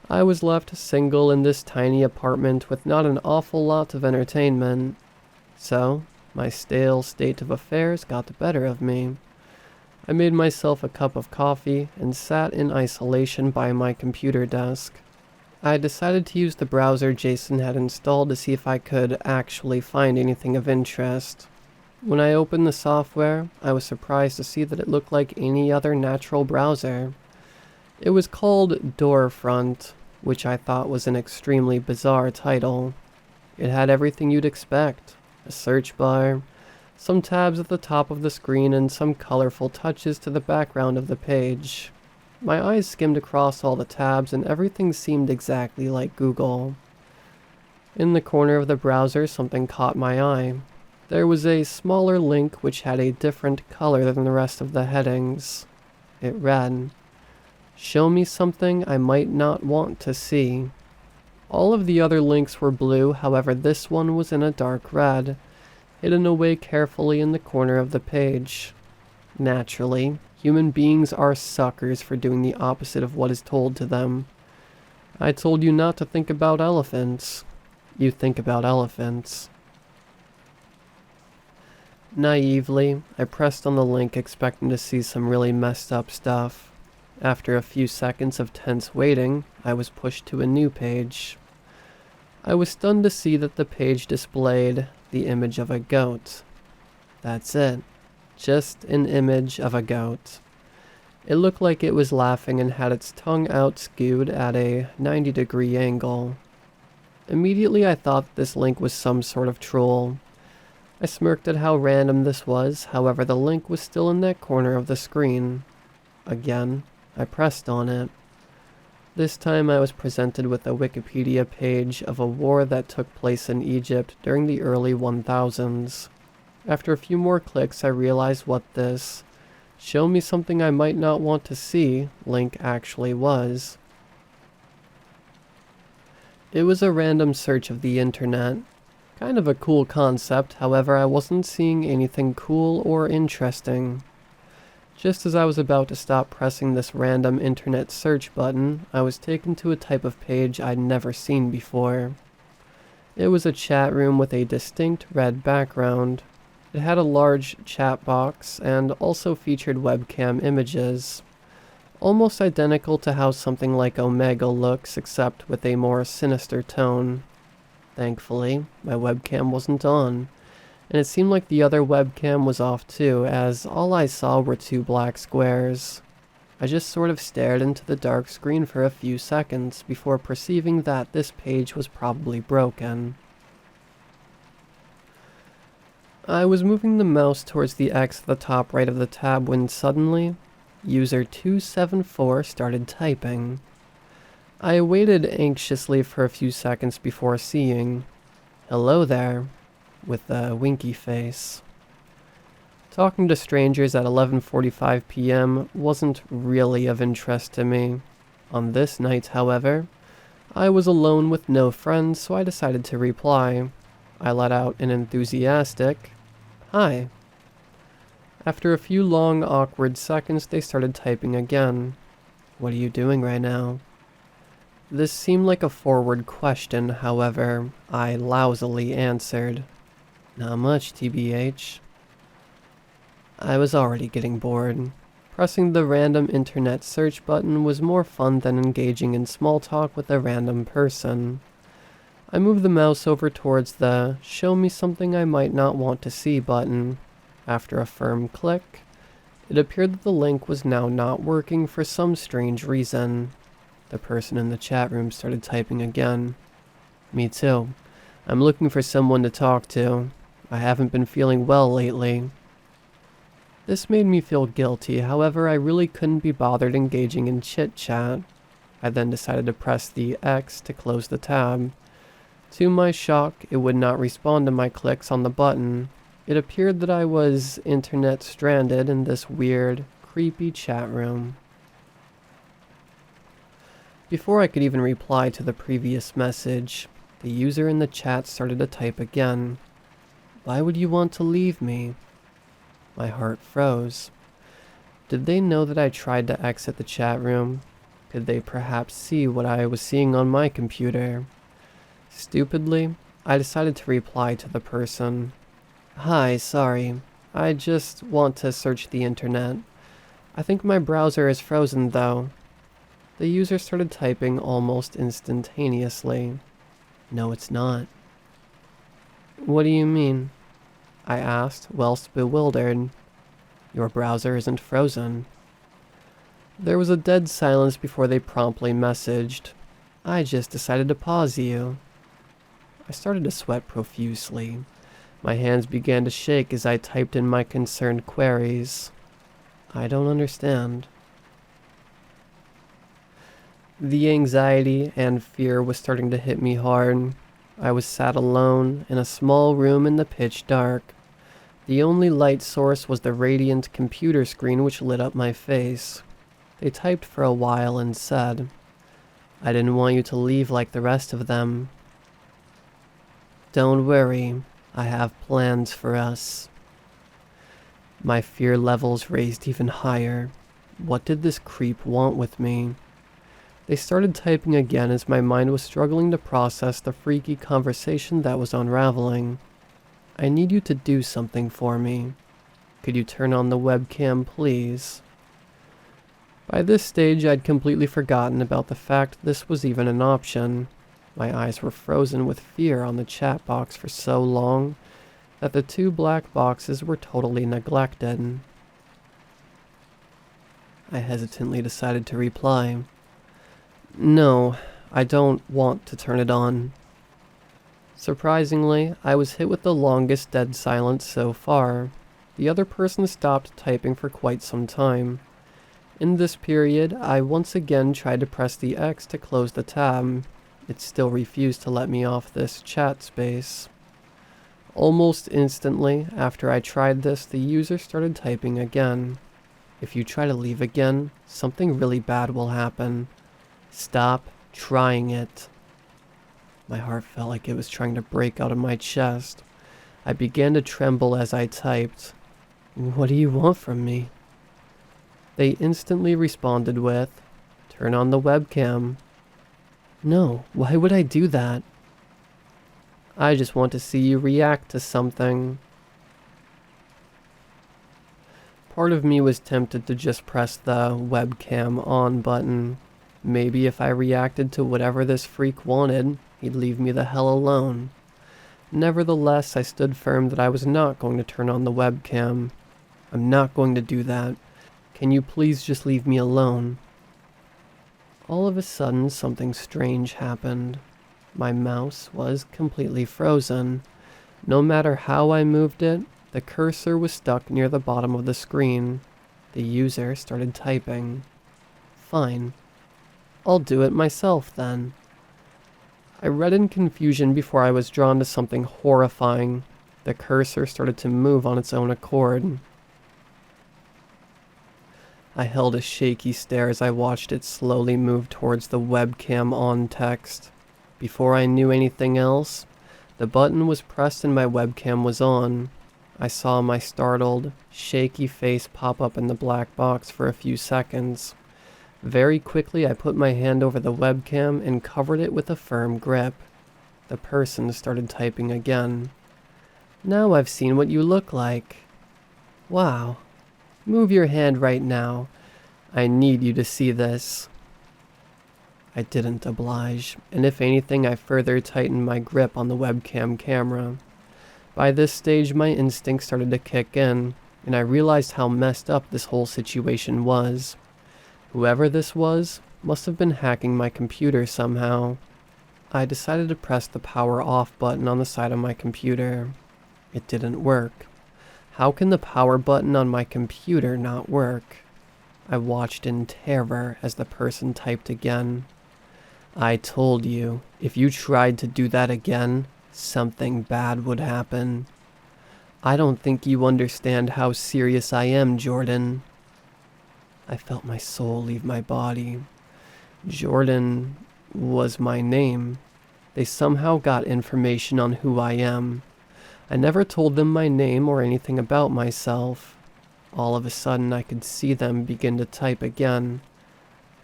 I was left single in this tiny apartment with not an awful lot of entertainment. So, my stale state of affairs got the better of me. I made myself a cup of coffee and sat in isolation by my computer desk. I decided to use the browser Jason had installed to see if I could actually find anything of interest. When I opened the software, I was surprised to see that it looked like any other natural browser. It was called Doorfront, which I thought was an extremely bizarre title. It had everything you'd expect: a search bar, some tabs at the top of the screen, and some colorful touches to the background of the page. My eyes skimmed across all the tabs and everything seemed exactly like Google. In the corner of the browser, something caught my eye. There was a smaller link which had a different color than the rest of the headings. It read, "Show me something I might not want to see." All of the other links were blue, however this one was in a dark red, hidden away carefully in the corner of the page. Naturally, human beings are suckers for doing the opposite of what is told to them. I told you not to think about elephants. You think about elephants. Naively, I pressed on the link expecting to see some really messed up stuff. After a few seconds of tense waiting, I was pushed to a new page. I was stunned to see that the page displayed the image of a goat. That's it. Just an image of a goat. It looked like it was laughing and had its tongue out skewed at a 90-degree angle. Immediately I thought this link was some sort of troll. I smirked at how random this was, however the link was still in that corner of the screen. Again, I pressed on it. This time I was presented with a Wikipedia page of a war that took place in Egypt during the early 1000s. After a few more clicks I realized what this "show me something I might not want to see" link actually was. It was a random search of the internet. Kind of a cool concept, however I wasn't seeing anything cool or interesting. Just as I was about to stop pressing this random internet search button, I was taken to a type of page I'd never seen before. It was a chat room with a distinct red background. It had a large chat box and also featured webcam images. Almost identical to how something like Omega looks, except with a more sinister tone. Thankfully, my webcam wasn't on, and it seemed like the other webcam was off too, as all I saw were two black squares. I just sort of stared into the dark screen for a few seconds before perceiving that this page was probably broken. I was moving the mouse towards the X at the top right of the tab when suddenly, user 274 started typing. I waited anxiously for a few seconds before seeing, "Hello there," with a winky face. Talking to strangers at 11:45 p.m. wasn't really of interest to me. On this night, however, I was alone with no friends, so I decided to reply. I let out an enthusiastic, "Hi." After a few long, awkward seconds, they started typing again. "What are you doing right now?" This seemed like a forward question, however, I lousily answered, Not much, TBH. I was already getting bored. Pressing the random internet search button was more fun than engaging in small talk with a random person. I moved the mouse over towards the "Show me something I might not want to see" button. After a firm click, it appeared that the link was now not working for some strange reason. The person in the chat room started typing again. Me too. I'm looking for someone to talk to. I haven't been feeling well lately. This made me feel guilty, however I really couldn't be bothered engaging in chit-chat. I then decided to press the X to close the tab. To my shock, it would not respond to my clicks on the button. It appeared that I was internet stranded in this weird, creepy chat room. Before I could even reply to the previous message, the user in the chat started to type again. Why would you want to leave me? My heart froze. Did they know that I tried to exit the chat room? Could they perhaps see what I was seeing on my computer? Stupidly, I decided to reply to the person. Hi, sorry. I just want to search the internet. I think my browser is frozen though. The user started typing almost instantaneously. No, it's not. What do you mean? I asked, whilst bewildered. Your browser isn't frozen. There was a dead silence before they promptly messaged. I just decided to pause you. I started to sweat profusely. My hands began to shake as I typed in my concerned queries. I don't understand. The anxiety and fear was starting to hit me hard. I was sat alone in a small room in the pitch dark. The only light source was the radiant computer screen which lit up my face. They typed for a while and said, I didn't want you to leave like the rest of them. Don't worry, I have plans for us. My fear levels raised even higher. What did this creep want with me? They started typing again as my mind was struggling to process the freaky conversation that was unraveling. I need you to do something for me. Could you turn on the webcam, please? By this stage, I'd completely forgotten about the fact this was even an option. My eyes were frozen with fear on the chat box for so long that the two black boxes were totally neglected. I hesitantly decided to reply. No, I don't want to turn it on. Surprisingly, I was hit with the longest dead silence so far. The other person stopped typing for quite some time. In this period, I once again tried to press the X to close the tab. It still refused to let me off this chat space. Almost instantly after I tried this, the user started typing again. If you try to leave again, something really bad will happen. Stop trying it. My heart felt like it was trying to break out of my chest. I began to tremble as I typed. What do you want from me? They instantly responded with, turn on the webcam. No, why would I do that? I just want to see you react to something. Part of me was tempted to just press the webcam on button. Maybe if I reacted to whatever this freak wanted, he'd leave me the hell alone. Nevertheless, I stood firm that I was not going to turn on the webcam. I'm not going to do that. Can you please just leave me alone? All of a sudden, something strange happened. My mouse was completely frozen. No matter how I moved it, the cursor was stuck near the bottom of the screen. The user started typing. Fine. I'll do it myself then. I read in confusion before I was drawn to something horrifying. The cursor started to move on its own accord. I held a shaky stare as I watched it slowly move towards the webcam on text. Before I knew anything else, the button was pressed and my webcam was on. I saw my startled, shaky face pop up in the black box for a few seconds. Very quickly, I put my hand over the webcam and covered it with a firm grip. The person started typing again. Now I've seen what you look like. Wow. Move your hand right now. I need you to see this. I didn't oblige, and if anything, I further tightened my grip on the webcam camera. By this stage, my instincts started to kick in, and I realized how messed up this whole situation was. Whoever this was must have been hacking my computer somehow. I decided to press the power off button on the side of my computer. It didn't work. How can the power button on my computer not work? I watched in terror as the person typed again. I told you, if you tried to do that again, something bad would happen. I don't think you understand how serious I am, Jordan. I felt my soul leave my body. Jordan was my name. They somehow got information on who I am. I never told them my name or anything about myself. All of a sudden, I could see them begin to type again.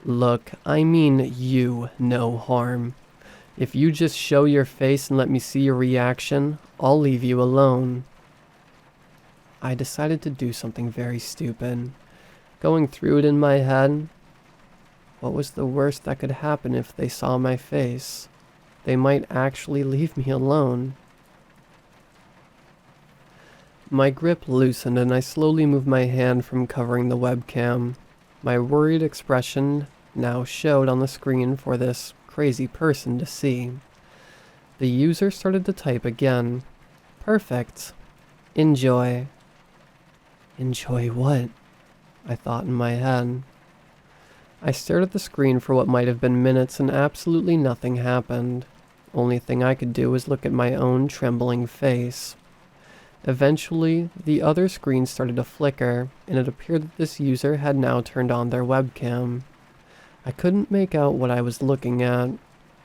Look, I mean you no harm. If you just show your face and let me see your reaction, I'll leave you alone. I decided to do something very stupid. Going through it in my head, what was the worst that could happen if they saw my face? They might actually leave me alone. My grip loosened and I slowly moved my hand from covering the webcam. My worried expression now showed on the screen for this crazy person to see. The user started to type again. Perfect. Enjoy. Enjoy what? I thought in my head. I stared at the screen for what might have been minutes and absolutely nothing happened. Only thing I could do was look at my own trembling face. Eventually, the other screen started to flicker, and it appeared that this user had now turned on their webcam. I couldn't make out what I was looking at.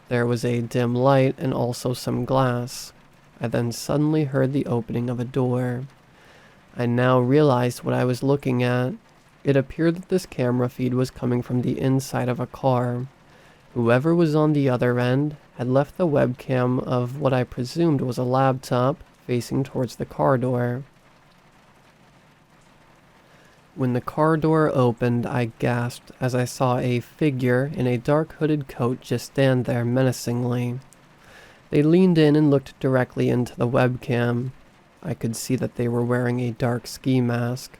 There was a dim light and also some glass. I then suddenly heard the opening of a door. I now realized what I was looking at. It appeared that this camera feed was coming from the inside of a car. Whoever was on the other end had left the webcam of what I presumed was a laptop facing towards the car door. When the car door opened, I gasped as I saw a figure in a dark hooded coat just stand there menacingly. They leaned in and looked directly into the webcam. I could see that they were wearing a dark ski mask.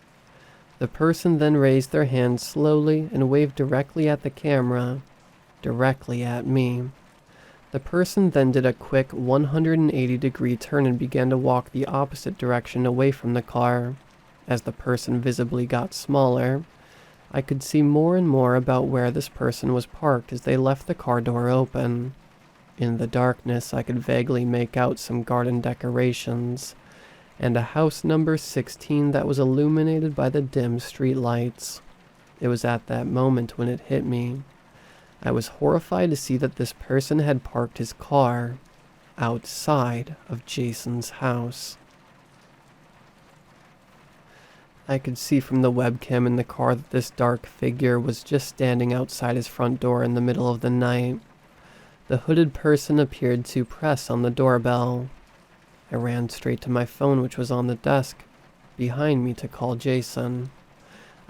The person then raised their hand slowly and waved directly at the camera, directly at me. The person then did a quick 180-degree turn and began to walk the opposite direction away from the car. As the person visibly got smaller, I could see more and more about where this person was parked as they left the car door open. In the darkness, I could vaguely make out some garden decorations, and a house number 16 that was illuminated by the dim street lights. It was at that moment when it hit me. I was horrified to see that this person had parked his car outside of Jason's house. I could see from the webcam in the car that this dark figure was just standing outside his front door in the middle of the night. The hooded person appeared to press on the doorbell. I ran straight to my phone, which was on the desk behind me, to call Jason.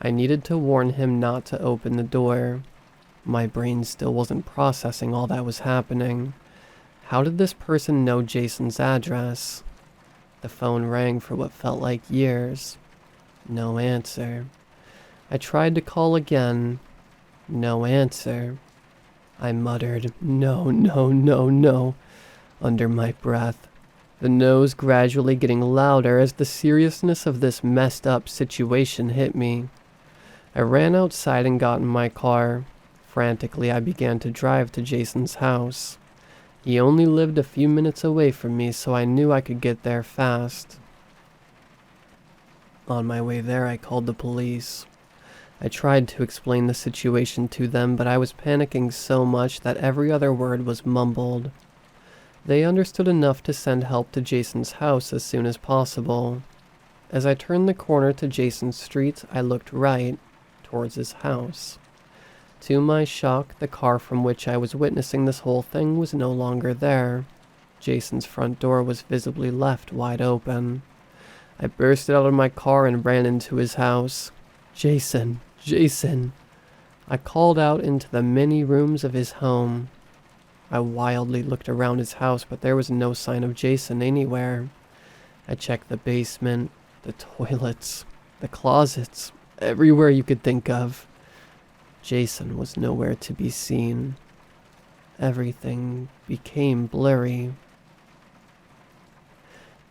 I needed to warn him not to open the door. My brain still wasn't processing all that was happening. How did this person know Jason's address? The phone rang for what felt like years. No answer. I tried to call again. No answer. I muttered, "No, no, no, no," under my breath, the no's gradually getting louder as the seriousness of this messed up situation hit me. I ran outside and got in my car. Frantically, I began to drive to Jason's house. He only lived a few minutes away from me, so I knew I could get there fast. On my way there, I called the police. I tried to explain the situation to them, but I was panicking so much that every other word was mumbled. They understood enough to send help to Jason's house as soon as possible. As I turned the corner to Jason's street, I looked right, towards his house. To my shock, the car from which I was witnessing this whole thing was no longer there. Jason's front door was visibly left wide open. I bursted out of my car and ran into his house. "Jason! Jason!" I called out into the many rooms of his home. I wildly looked around his house, but there was no sign of Jason anywhere. I checked the basement, the toilets, the closets, everywhere you could think of. Jason was nowhere to be seen. Everything became blurry.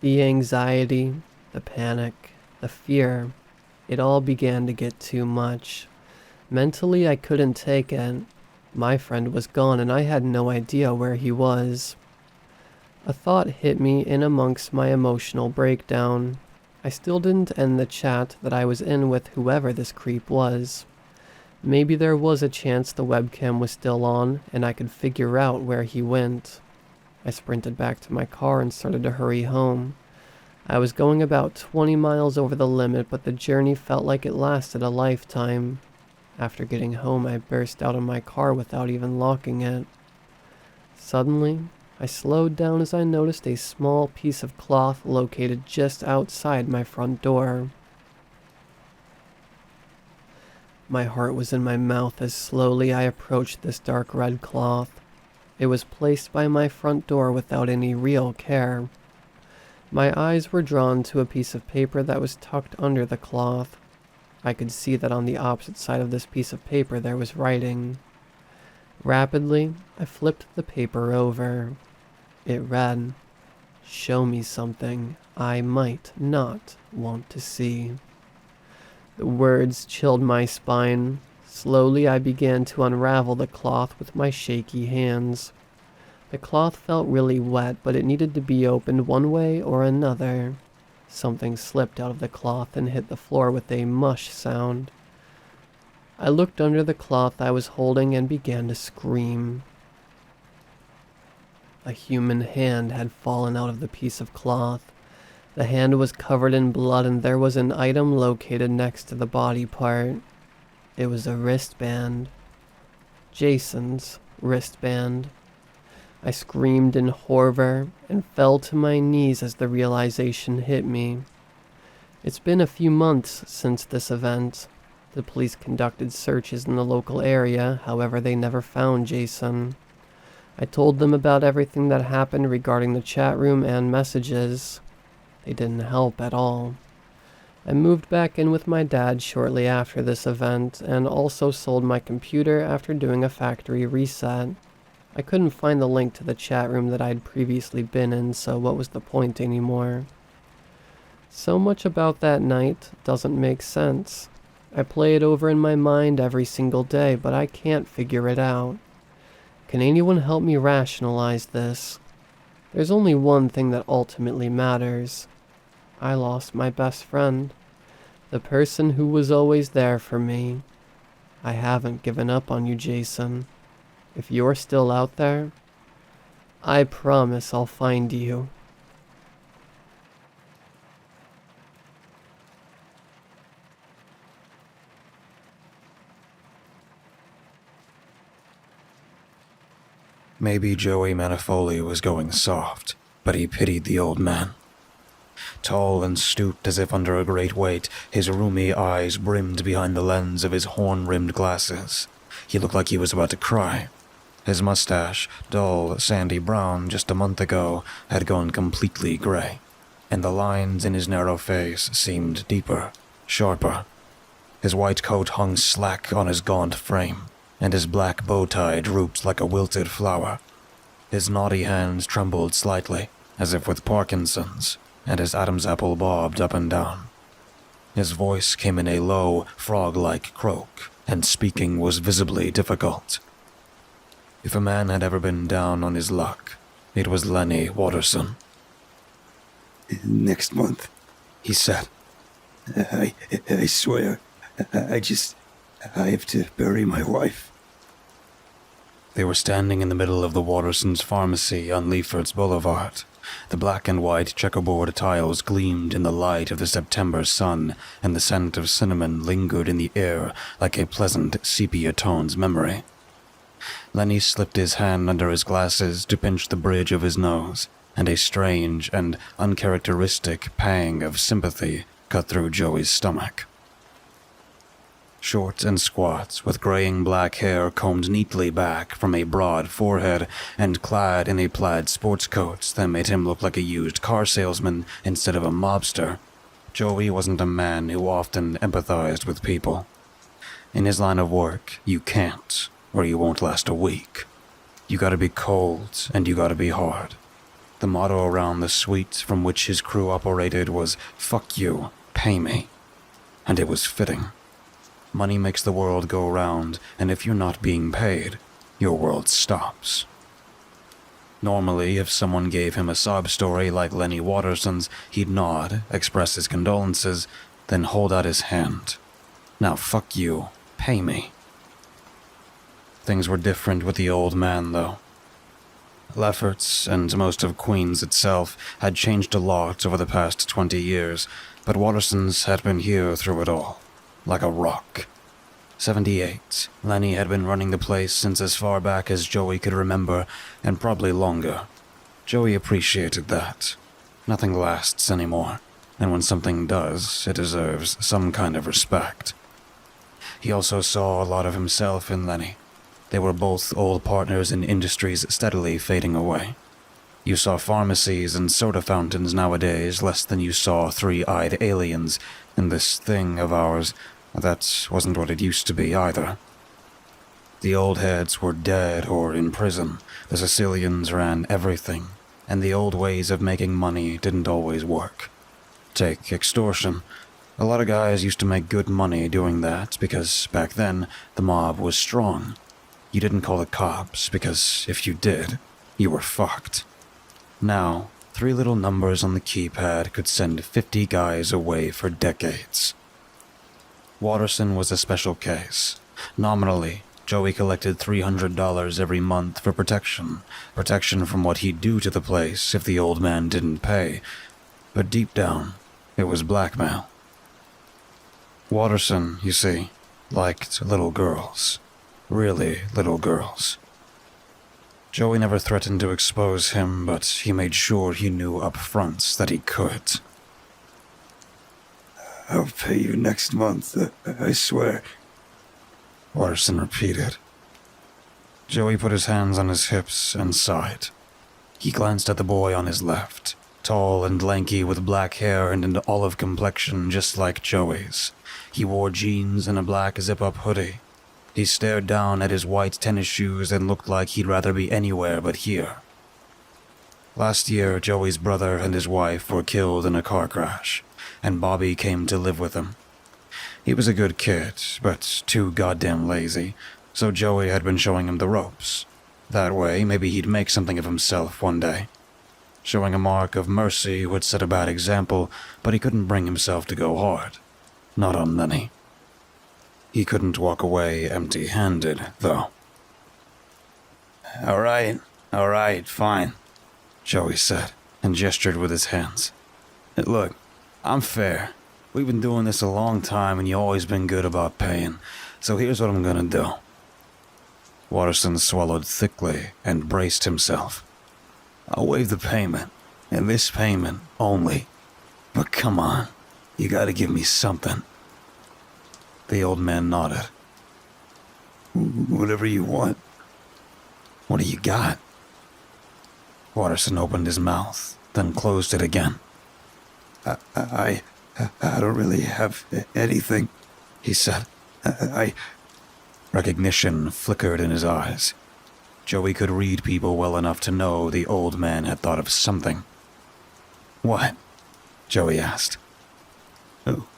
The anxiety, the panic, the fear, it all began to get too much. Mentally, I couldn't take it. My friend was gone and I had no idea where he was. A thought hit me in amongst my emotional breakdown. I still didn't end the chat that I was in with whoever this creep was. Maybe there was a chance the webcam was still on and I could figure out where he went. I sprinted back to my car and started to hurry home. I was going about 20 miles over the limit, but the journey felt like it lasted a lifetime. After getting home, I burst out of my car without even locking it. Suddenly, I slowed down as I noticed a small piece of cloth located just outside my front door. My heart was in my mouth as slowly I approached this dark red cloth. It was placed by my front door without any real care. My eyes were drawn to a piece of paper that was tucked under the cloth. I could see that on the opposite side of this piece of paper there was writing. Rapidly, I flipped the paper over. It read, "Show me something I might not want to see." The words chilled my spine. Slowly I began to unravel the cloth with my shaky hands. The cloth felt really wet, but it needed to be opened one way or another. Something slipped out of the cloth and hit the floor with a mush sound. I looked under the cloth I was holding and began to scream. A human hand had fallen out of the piece of cloth. The hand was covered in blood and there was an item located next to the body part. It was a wristband. Jason's wristband. I screamed in horror and fell to my knees as the realization hit me. It's been a few months since this event. The police conducted searches in the local area, however they never found Jason. I told them about everything that happened regarding the chat room and messages. They didn't help at all. I moved back in with my dad shortly after this event and also sold my computer after doing a factory reset. I couldn't find the link to the chat room that I'd previously been in, so what was the point anymore? So much about that night doesn't make sense. I play it over in my mind every single day, but I can't figure it out. Can anyone help me rationalize this? There's only one thing that ultimately matters. I lost my best friend, the person who was always there for me. I haven't given up on you, Jason. If you're still out there, I promise I'll find you. Maybe Joey Manifoli was going soft, but he pitied the old man. Tall and stooped as if under a great weight, his roomy eyes brimmed behind the lens of his horn-rimmed glasses. He looked like he was about to cry. His mustache, dull, sandy brown just a month ago, had gone completely gray, and the lines in his narrow face seemed deeper, sharper. His white coat hung slack on his gaunt frame, and his black bow tie drooped like a wilted flower. His knotty hands trembled slightly, as if with Parkinson's, and his Adam's apple bobbed up and down. His voice came in a low, frog-like croak, and speaking was visibly difficult. If a man had ever been down on his luck, it was Lenny Watterson. "Next month," he said. I swear, I have to bury my wife." They were standing in the middle of the Wattersons' pharmacy on Leiford's Boulevard. The black and white checkerboard tiles gleamed in the light of the September sun, and the scent of cinnamon lingered in the air like a pleasant sepia-tone's memory. Lenny slipped his hand under his glasses to pinch the bridge of his nose, and a strange and uncharacteristic pang of sympathy cut through Joey's stomach. Short and squat, with graying black hair combed neatly back from a broad forehead, and clad in a plaid sports coat that made him look like a used car salesman instead of a mobster, Joey wasn't a man who often empathized with people. In his line of work, you can't, or you won't last a week. You gotta be cold, and you gotta be hard. The motto around the suite from which his crew operated was, "Fuck you, pay me." And it was fitting. Money makes the world go round, and if you're not being paid, your world stops. Normally, if someone gave him a sob story like Lenny Watterson's, he'd nod, express his condolences, then hold out his hand. "Now fuck you, pay me." Things were different with the old man, though. Lefferts, and most of Queens itself, had changed a lot over the past 20 years, but Watterson's had been here through it all, like a rock. 78, Lenny had been running the place since as far back as Joey could remember, and probably longer. Joey appreciated that. Nothing lasts anymore, and when something does, it deserves some kind of respect. He also saw a lot of himself in Lenny. They were both old partners in industries steadily fading away. You saw pharmacies and soda fountains nowadays less than you saw three-eyed aliens in this thing of ours. That wasn't what it used to be either. The old heads were dead or in prison. The Sicilians ran everything, and the old ways of making money didn't always work. Take extortion. A lot of guys used to make good money doing that because back then the mob was strong. You didn't call the cops because if you did, you were fucked. Now, 3 little numbers on the keypad could send 50 guys away for decades. Watterson was a special case. Nominally, Joey collected $300 every month for protection. Protection from what he'd do to the place if the old man didn't pay. But deep down, it was blackmail. Watterson, you see, liked little girls. Really little girls. Joey never threatened to expose him, but he made sure he knew up front that he could. "I'll pay you next month, I swear," Watterson repeated. Joey put his hands on his hips and sighed. He glanced at the boy on his left, tall and lanky with black hair and an olive complexion just like Joey's. He wore jeans and a black zip-up hoodie. He stared down at his white tennis shoes and looked like he'd rather be anywhere but here. Last year, Joey's brother and his wife were killed in a car crash, and Bobby came to live with him. He was a good kid, but too goddamn lazy, so Joey had been showing him the ropes. That way, maybe he'd make something of himself one day. Showing a mark of mercy would set a bad example, but he couldn't bring himself to go hard. Not on Lenny. He couldn't walk away empty-handed, though. All right, fine," Joey said, and gestured with his hands. "Look, I'm fair. We've been doing this a long time and you've always been good about paying, so here's what I'm gonna do." Watterson swallowed thickly and braced himself. "I'll waive the payment, and this payment only. But come on, you gotta give me something." The old man nodded. "Whatever you want." "What do you got?" Watterson opened his mouth, then closed it again. I don't really have anything," he said. I Recognition flickered in his eyes. Joey could read people well enough to know the old man had thought of something. "What?" Joey asked.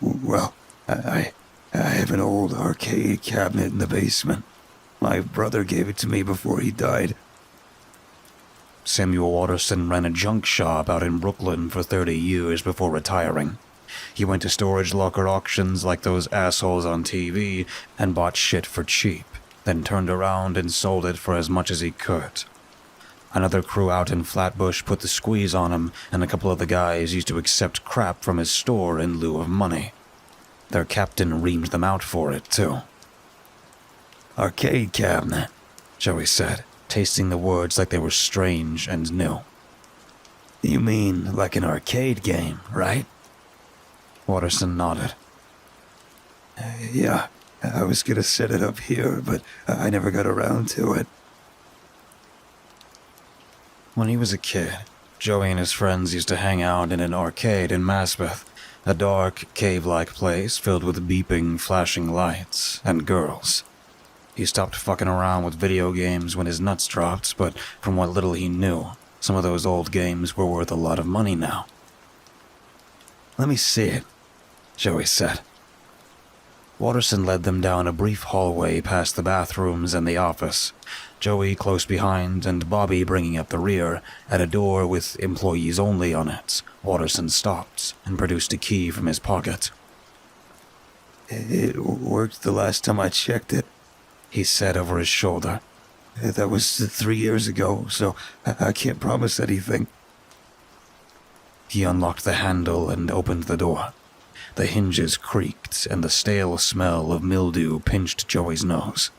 "Well, I have an old arcade cabinet in the basement. My brother gave it to me before he died." Samuel Watterson ran a junk shop out in Brooklyn for 30 years before retiring. He went to storage locker auctions like those assholes on TV and bought shit for cheap, then turned around and sold it for as much as he could. Another crew out in Flatbush put the squeeze on him, and a couple of the guys used to accept crap from his store in lieu of money. Their captain reamed them out for it, too. "Arcade cabinet," Joey said, tasting the words like they were strange and new. You mean like an arcade game, right? Watterson nodded. Yeah, I was gonna set it up here, but I never got around to it. When he was a kid, Joey and his friends used to hang out in an arcade in Maspeth, a dark, cave-like place filled with beeping, flashing lights and girls. He stopped fucking around with video games when his nuts dropped, but from what little he knew, some of those old games were worth a lot of money now. Let me see it, Joey said. Watterson led them down a brief hallway past the bathrooms and the office, Joey close behind and Bobby bringing up the rear. At a door with employees only on it, Watterson stopped and produced a key from his pocket. It worked the last time I checked it, he said over his shoulder. That was 3 years ago, so I can't promise anything. He unlocked the handle and opened the door. The hinges creaked, and the stale smell of mildew pinched Joey's nose.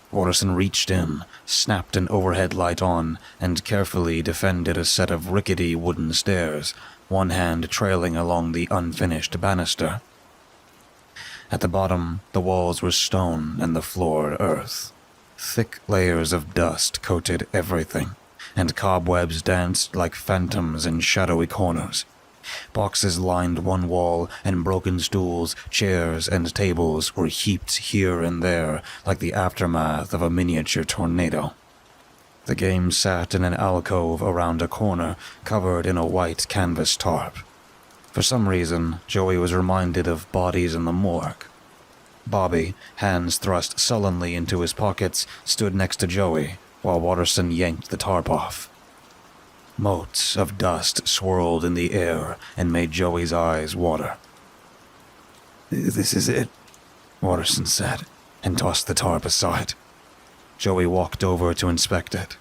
Watterson reached in, snapped an overhead light on, and carefully defended a set of rickety wooden stairs, one hand trailing along the unfinished banister. At the bottom, the walls were stone and the floor earth. Thick layers of dust coated everything, and cobwebs danced like phantoms in shadowy corners. Boxes lined one wall, and broken stools, chairs, and tables were heaped here and there like the aftermath of a miniature tornado. The game sat in an alcove around a corner, covered in a white canvas tarp. For some reason, Joey was reminded of bodies in the morgue. Bobby, hands thrust sullenly into his pockets, stood next to Joey, while Watterson yanked the tarp off. Motes of dust swirled in the air and made Joey's eyes water. This is it, Watterson said, and tossed the tarp aside. Joey walked over to inspect it.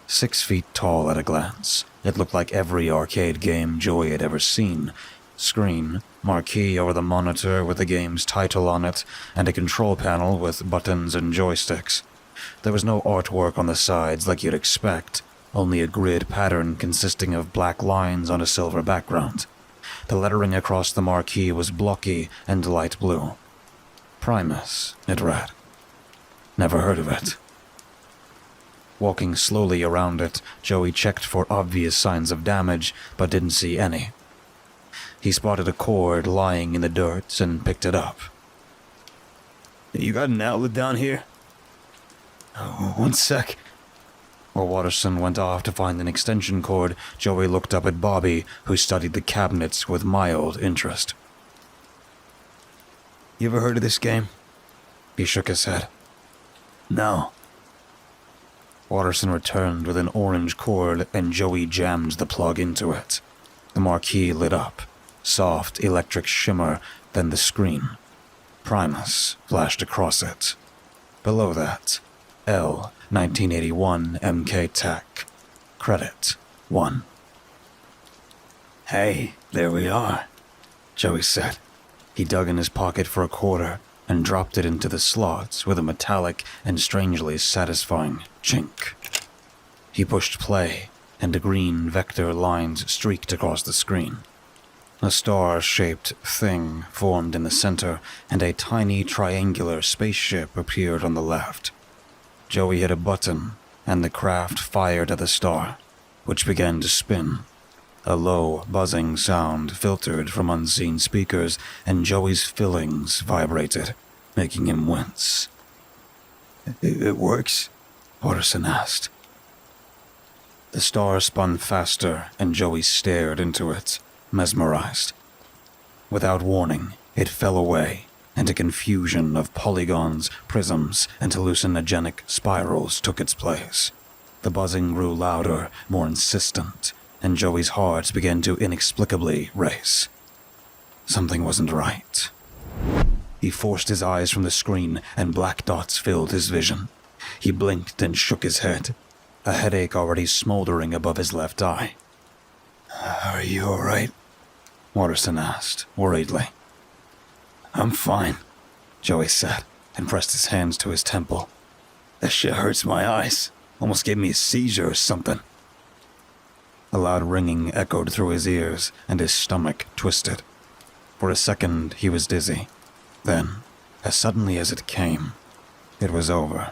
6 feet tall at a glance, it looked like every arcade game Joey had ever seen. Screen, marquee over the monitor with the game's title on it, and a control panel with buttons and joysticks. There was no artwork on the sides like you'd expect, only a grid pattern consisting of black lines on a silver background. The lettering across the marquee was blocky and light blue. Primus, it read. Never heard of it. Walking slowly around it, Joey checked for obvious signs of damage, but didn't see any. He spotted a cord lying in the dirt and picked it up. You got an outlet down here? One sec. While Watterson went off to find an extension cord, Joey looked up at Bobby, who studied the cabinets with mild interest. You ever heard of this game? He shook his head. No. Watterson returned with an orange cord, and Joey jammed the plug into it. The marquee lit up. Soft electric shimmer, then the screen. Primus flashed across it. Below that, L 1981 MK Tech. Credit 1. Hey, there we are, Joey said. He dug in his pocket for a quarter and dropped it into the slots with a metallic and strangely satisfying chink. He pushed play, and a green vector lines streaked across the screen. A star-shaped thing formed in the center, and a tiny triangular spaceship appeared on the left. Joey hit a button, and the craft fired at the star, which began to spin. A low, buzzing sound filtered from unseen speakers, and Joey's fillings vibrated, making him wince. It works? Watterson asked. The star spun faster, and Joey stared into it, mesmerized. Without warning, it fell away, and a confusion of polygons, prisms, and hallucinogenic spirals took its place. The buzzing grew louder, more insistent, and Joey's heart began to inexplicably race. Something wasn't right. He forced his eyes from the screen, and black dots filled his vision. He blinked and shook his head, a headache already smoldering above his left eye. Are you all right? Watterson asked, worriedly. I'm fine, Joey said, and pressed his hands to his temple. That shit hurts my eyes. Almost gave me a seizure or something. A loud ringing echoed through his ears, and his stomach twisted. For a second, he was dizzy. Then, as suddenly as it came, it was over.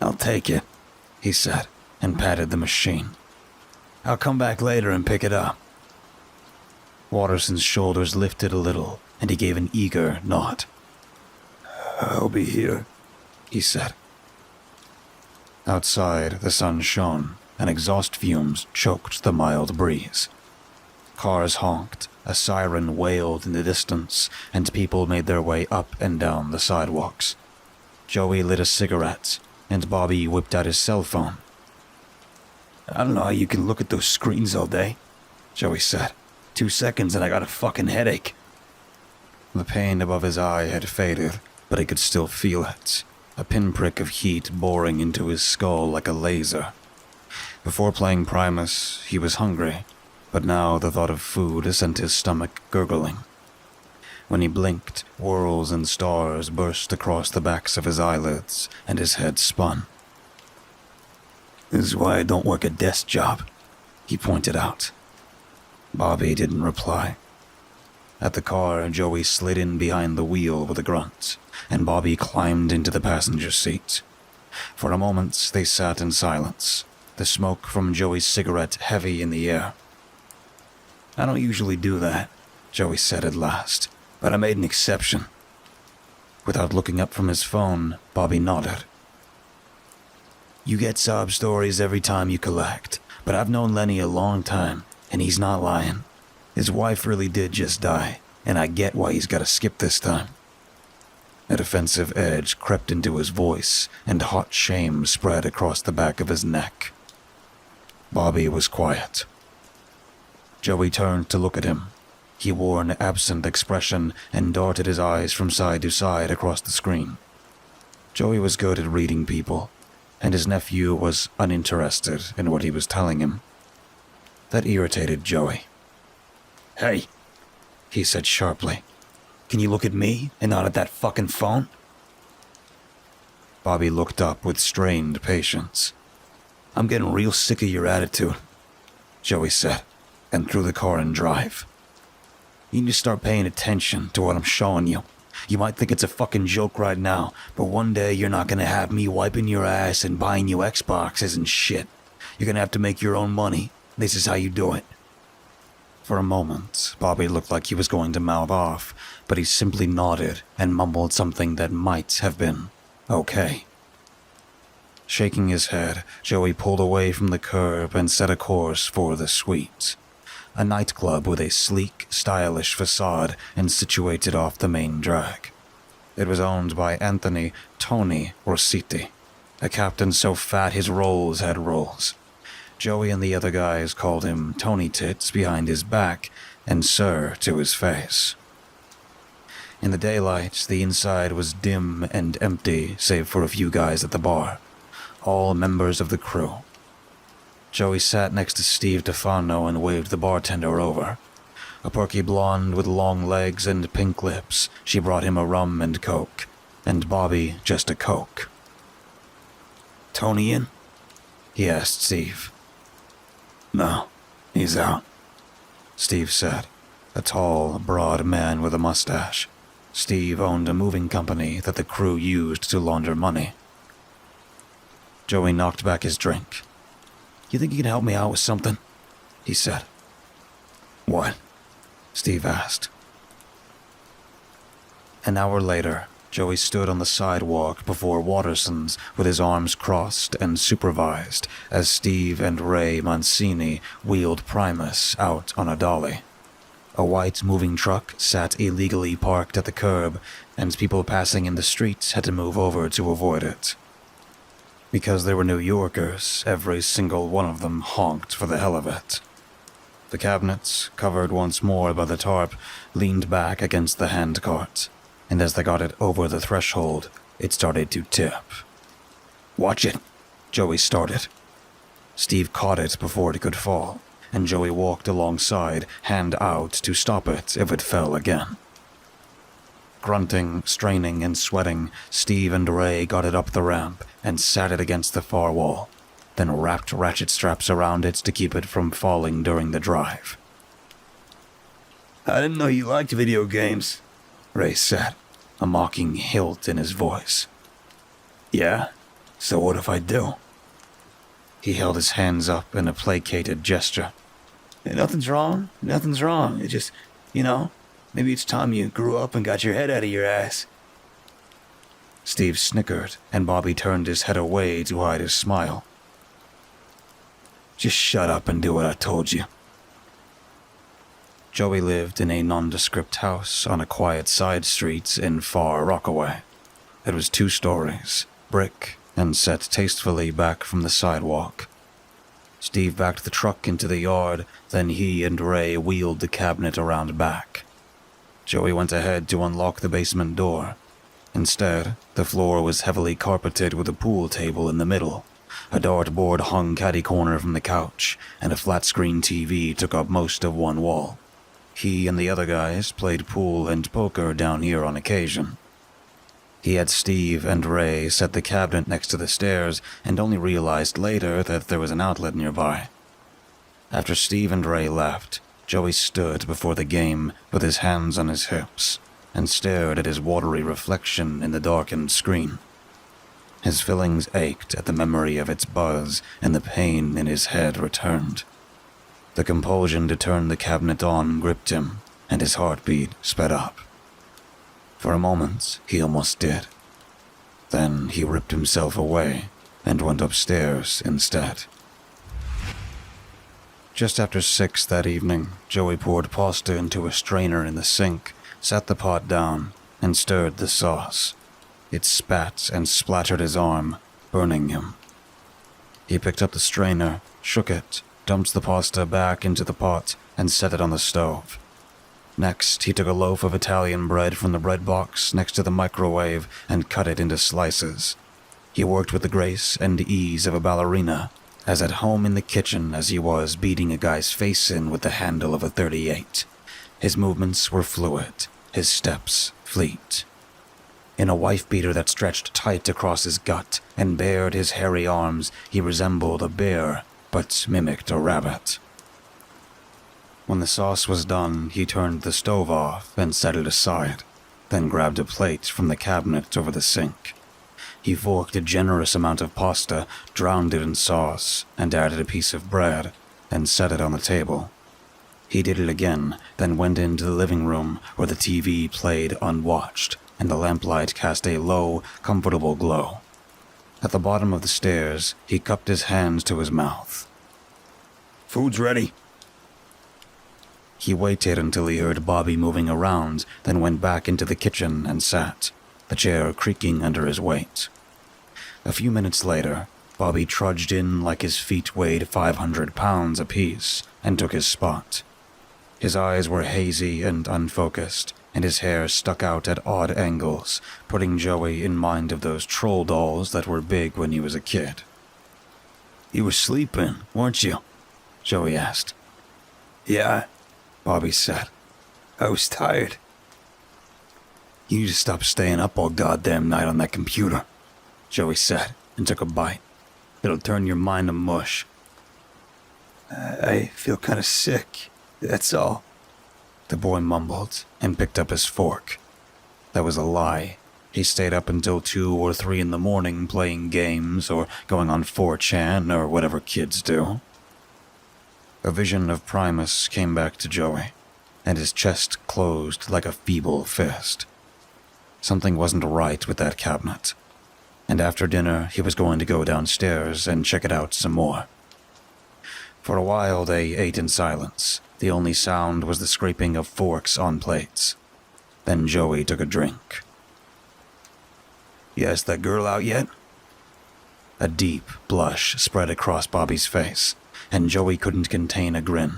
"I'll take it," he said, and patted the machine. "I'll come back later and pick it up." Watterson's shoulders lifted a little, and he gave an eager nod. "I'll be here," he said. Outside, the sun shone, and exhaust fumes choked the mild breeze. Cars honked, a siren wailed in the distance, and people made their way up and down the sidewalks. Joey lit a cigarette, and Bobby whipped out his cell phone. "I don't know how you can look at those screens all day," Joey said. 2 seconds and I got a fucking headache." The pain above his eye had faded, but he could still feel it, a pinprick of heat boring into his skull like a laser. Before playing Primus, he was hungry, but now the thought of food sent his stomach gurgling. When he blinked, whirls and stars burst across the backs of his eyelids, and his head spun. "This is why I don't work a desk job," he pointed out. Bobby didn't reply. At the car, Joey slid in behind the wheel with a grunt, and Bobby climbed into the passenger seat. For a moment, they sat in silence, the smoke from Joey's cigarette heavy in the air. "I don't usually do that," Joey said at last. "but I made an exception." Without looking up from his phone, Bobby nodded. "You get sob stories every time you collect, but I've known Lenny a long time, and he's not lying. His wife really did just die, and I get why he's got to skip this time." A defensive edge crept into his voice, and hot shame spread across the back of his neck. Bobby was quiet. Joey turned to look at him. He wore an absent expression and darted his eyes from side to side across the screen. Joey was good at reading people, and his nephew was uninterested in what he was telling him. That irritated Joey. "Hey," he said sharply. "can you look at me and not at that fucking phone?" Bobby looked up with strained patience. "I'm getting real sick of your attitude," Joey said, and threw the car in drive. "You need to start paying attention to what I'm showing you. You might think it's a fucking joke right now, but one day you're not gonna have me wiping your ass and buying you Xboxes and shit. You're gonna have to make your own money. This is how you do it." For a moment, Bobby looked like he was going to mouth off, but he simply nodded and mumbled something that might have been okay. Shaking his head, Joey pulled away from the curb and set a course for the Suite, a nightclub with a sleek, stylish facade and situated off the main drag. It was owned by Anthony "Tony" Rossetti, a captain so fat his rolls had rolls. Joey and the other guys called him Tony Tits behind his back and Sir to his face. In the daylight, the inside was dim and empty save for a few guys at the bar, all members of the crew. Joey sat next to Steve DeFano and waved the bartender over. A perky blonde with long legs and pink lips, she brought him a rum and coke, and Bobby just a coke. "Tony in?" he asked Steve. "No, he's out," Steve said, a tall, broad man with a mustache. Steve owned a moving company that the crew used to launder money. Joey knocked back his drink. "You think you can help me out with something?" he said. "What?" Steve asked. An hour later, Joey stood on the sidewalk before Watterson's with his arms crossed and supervised as Steve and Ray Mancini wheeled Primus out on a dolly. A white moving truck sat illegally parked at the curb, and people passing in the streets had to move over to avoid it. Because they were New Yorkers, every single one of them honked for the hell of it. The cabinets, covered once more by the tarp, leaned back against the handcart, and as they got it over the threshold, it started to tip. "Watch it," Joey started. Steve caught it before it could fall, and Joey walked alongside, hand out to stop it if it fell again. Grunting, straining, and sweating, Steve and Ray got it up the ramp and sat it against the far wall. then wrapped ratchet straps around it to keep it from falling during the drive. I didn't know you liked video games, Ray said, a mocking hilt in his voice. Yeah? So what if I do? He held his hands up in a placated gesture. Nothing's wrong. It just, maybe it's time you grew up and got your head out of your ass. Steve snickered, and Bobby turned his head away to hide his smile. Just shut up and do what I told you. Joey lived in a nondescript house on a quiet side street in far Rockaway. It was 2 stories, brick, and set tastefully back from the sidewalk. Steve backed the truck into the yard, then he and Ray wheeled the cabinet around back. Joey went ahead to unlock the basement door. Instead, the floor was heavily carpeted with a pool table in the middle. A dartboard hung catty-corner from the couch, and a flat-screen TV took up most of one wall. He and the other guys played pool and poker down here on occasion. He had Steve and Ray set the cabinet next to the stairs and only realized later that there was an outlet nearby. After Steve and Ray left, Joey stood before the game with his hands on his hips and stared at his watery reflection in the darkened screen. His fillings ached at the memory of its buzz, and the pain in his head returned. The compulsion to turn the cabinet on gripped him, and his heartbeat sped up. For a moment, he almost did. Then he ripped himself away and went upstairs instead. Just after 6 that evening, Joey poured pasta into a strainer in the sink, set the pot down, and stirred the sauce. It spat and splattered his arm, burning him. He picked up the strainer, shook it, dumped the pasta back into the pot, and set it on the stove. Next, he took a loaf of Italian bread from the bread box next to the microwave and cut it into slices. He worked with the grace and ease of a ballerina, as at home in the kitchen as he was beating a guy's face in with the handle of a .38. His movements were fluid, his steps fleet. In a wife-beater that stretched tight across his gut and bared his hairy arms, he resembled a bear, but mimicked a rabbit. When the sauce was done, he turned the stove off and set it aside, then grabbed a plate from the cabinet over the sink. He forked a generous amount of pasta, drowned it in sauce, and added a piece of bread, and set it on the table. He did it again, then went into the living room where the TV played unwatched, and the lamplight cast a low, comfortable glow. At the bottom of the stairs, he cupped his hands to his mouth. Food's ready. He waited until he heard Bobby moving around, then went back into the kitchen and sat, the chair creaking under his weight. A few minutes later, Bobby trudged in like his feet weighed 500 pounds apiece and took his spot. His eyes were hazy and unfocused, and his hair stuck out at odd angles, putting Joey in mind of those troll dolls that were big when he was a kid. You were sleeping, weren't you? Joey asked. Yeah, Bobby said. I was tired. You need to stop staying up all goddamn night on that computer, Joey said, and took a bite. It'll turn your mind to mush. I feel kind of sick, that's all. The boy mumbled and picked up his fork. That was a lie. He stayed up until 2 or 3 in the morning playing games or going on 4chan or whatever kids do. A vision of Primus came back to Joey, and his chest closed like a feeble fist. Something wasn't right with that cabinet, and after dinner he was going to go downstairs and check it out some more. For a while they ate in silence. The only sound was the scraping of forks on plates. Then Joey took a drink. You asked that girl out yet? A deep blush spread across Bobby's face, and Joey couldn't contain a grin.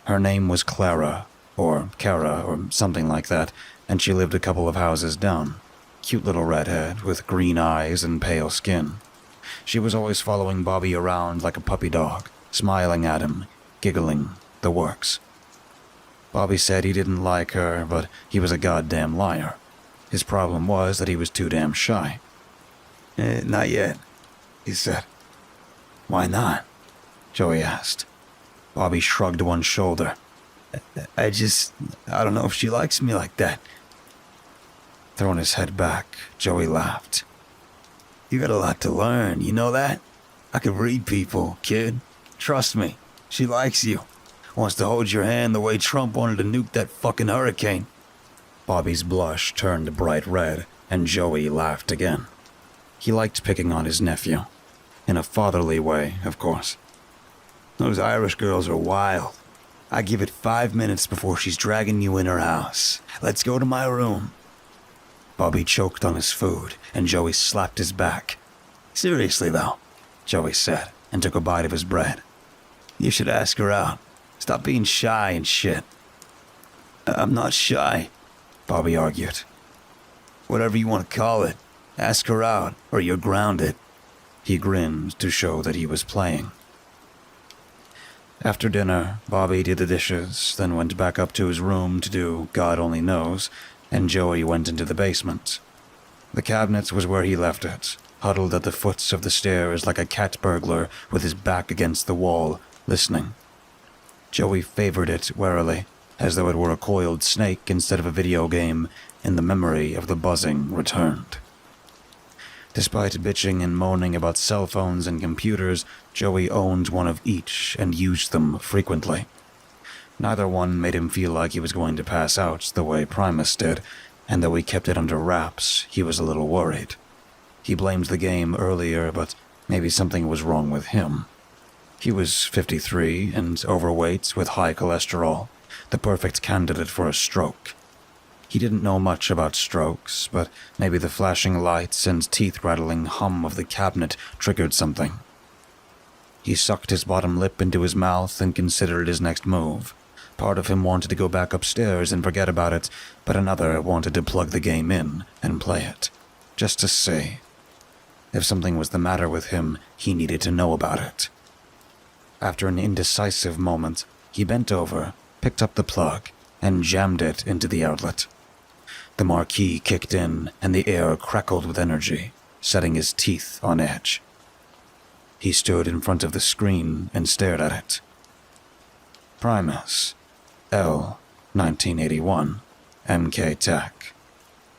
Her name was Clara, or Kara, or something like that, and she lived a couple of houses down. Cute little redhead with green eyes and pale skin. She was always following Bobby around like a puppy dog, smiling at him, giggling, the works. Bobby said he didn't like her, but he was a goddamn liar. His problem was that he was too damn shy. Not yet, he said. Why not? Joey asked. Bobby shrugged one shoulder. I don't know if she likes me like that. Throwing his head back, Joey laughed. You got a lot to learn, you know that? I can read people, kid. Trust me, she likes you. Wants to hold your hand the way Trump wanted to nuke that fucking hurricane. Bobby's blush turned bright red, and Joey laughed again. He liked picking on his nephew. In a fatherly way, of course. Those Irish girls are wild. I give it 5 minutes before she's dragging you in her house. Let's go to my room. Bobby choked on his food, and Joey slapped his back. Seriously, though, Joey said, and took a bite of his bread. You should ask her out. Stop being shy and shit. I'm not shy, Bobby argued. Whatever you want to call it, ask her out, or you're grounded. He grinned to show that he was playing. After dinner, Bobby did the dishes, then went back up to his room to do God only knows, and Joey went into the basement. The cabinet was where he left it, huddled at the foot of the stairs like a cat burglar with his back against the wall, listening. Joey favored it warily, as though it were a coiled snake instead of a video game, and the memory of the buzzing returned. Despite bitching and moaning about cell phones and computers, Joey owned one of each and used them frequently. Neither one made him feel like he was going to pass out the way Primus did, and though he kept it under wraps, he was a little worried. He blamed the game earlier, but maybe something was wrong with him. He was 53 and overweight with high cholesterol, the perfect candidate for a stroke. He didn't know much about strokes, but maybe the flashing lights and teeth-rattling hum of the cabinet triggered something. He sucked his bottom lip into his mouth and considered his next move. Part of him wanted to go back upstairs and forget about it, but another wanted to plug the game in and play it, just to see. If something was the matter with him, he needed to know about it. After an indecisive moment, he bent over, picked up the plug, and jammed it into the outlet. The marquee kicked in, and the air crackled with energy, setting his teeth on edge. He stood in front of the screen and stared at it. Primus, L, 1981, MK Tech.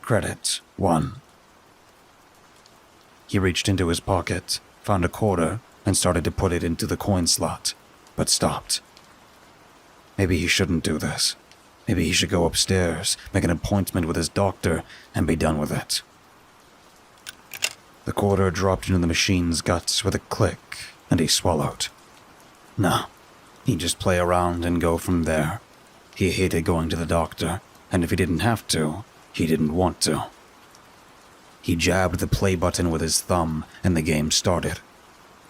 Credit 1. He reached into his pocket, found a quarter, and started to put it into the coin slot, but stopped. Maybe he shouldn't do this. Maybe he should go upstairs, make an appointment with his doctor, and be done with it. The quarter dropped into the machine's guts with a click, and he swallowed. No, he'd just play around and go from there. He hated going to the doctor, and if he didn't have to, he didn't want to. He jabbed the play button with his thumb, and the game started.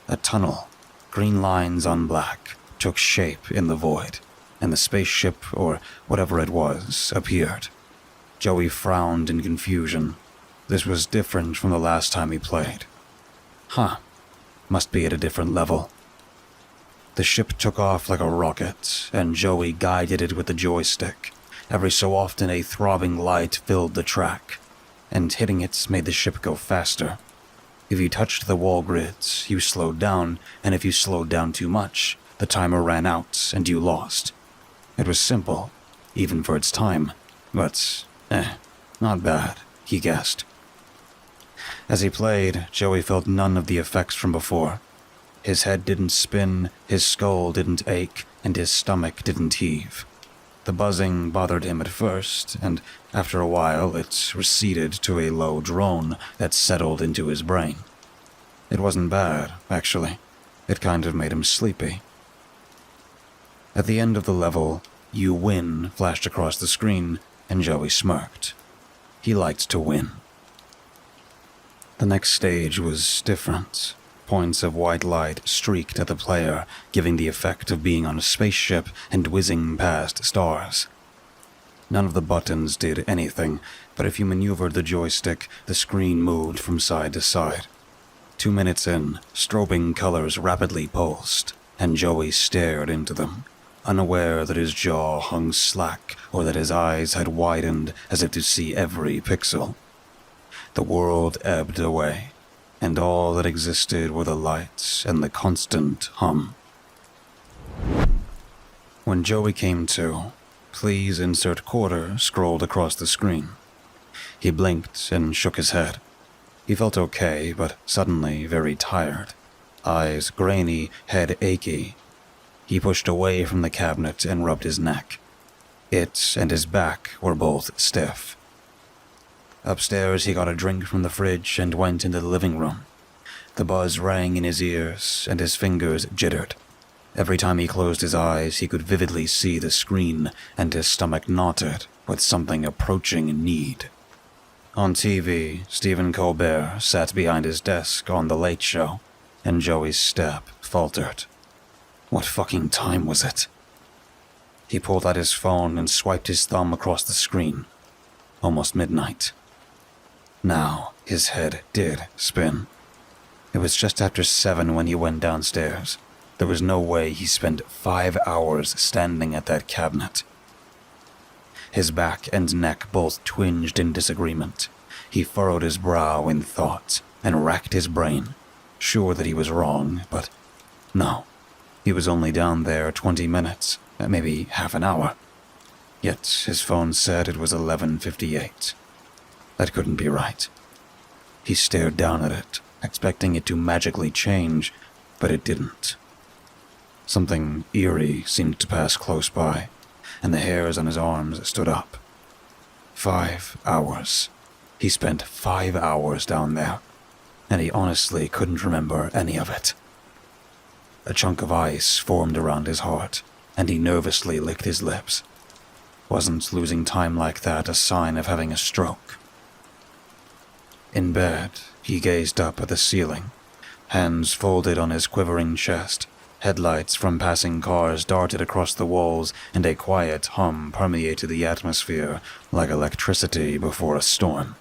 A tunnel, green lines on black, took shape in the void, and the spaceship, or whatever it was, appeared. Joey frowned in confusion. This was different from the last time he played. Must be at a different level. The ship took off like a rocket, and Joey guided it with the joystick. Every so often a throbbing light filled the track, and hitting it made the ship go faster. If you touched the wall grids, you slowed down, and if you slowed down too much, the timer ran out and you lost. It was simple, even for its time, but, not bad, he guessed. As he played, Joey felt none of the effects from before. His head didn't spin, his skull didn't ache, and his stomach didn't heave. The buzzing bothered him at first, and after a while it receded to a low drone that settled into his brain. It wasn't bad, actually. It kind of made him sleepy. At the end of the level, "You win" flashed across the screen, and Joey smirked. He liked to win. The next stage was different. Points of white light streaked at the player, giving the effect of being on a spaceship and whizzing past stars. None of the buttons did anything, but if you maneuvered the joystick, the screen moved from side to side. 2 minutes in, strobing colors rapidly pulsed, and Joey stared into them, unaware that his jaw hung slack or that his eyes had widened as if to see every pixel. The world ebbed away. and all that existed were the lights and the constant hum. When Joey came to, "Please insert quarter" scrolled across the screen. He blinked and shook his head. He felt okay, but suddenly very tired. Eyes grainy, head achy. He pushed away from the cabinet and rubbed his neck. It and his back were both stiff. Upstairs, he got a drink from the fridge and went into the living room. The buzz rang in his ears, and his fingers jittered. Every time he closed his eyes, he could vividly see the screen, and his stomach knotted with something approaching need. On TV, Stephen Colbert sat behind his desk on The Late Show, and Joey's step faltered. What fucking time was it? He pulled out his phone and swiped his thumb across the screen. Almost midnight. Now, his head did spin. It was just after 7 when he went downstairs. There was no way he spent 5 hours standing at that cabinet. His back and neck both twinged in disagreement. He furrowed his brow in thought and racked his brain, sure that he was wrong, but no. He was only down there 20 minutes, maybe half an hour. Yet his phone said it was 11:58. That couldn't be right. He stared down at it, expecting it to magically change, but it didn't. Something eerie seemed to pass close by, and the hairs on his arms stood up. 5 hours. He spent 5 hours down there, and he honestly couldn't remember any of it. A chunk of ice formed around his heart, and he nervously licked his lips. Wasn't losing time like that a sign of having a stroke? In bed, he gazed up at the ceiling, hands folded on his quivering chest. Headlights from passing cars darted across the walls, and a quiet hum permeated the atmosphere like electricity before a storm.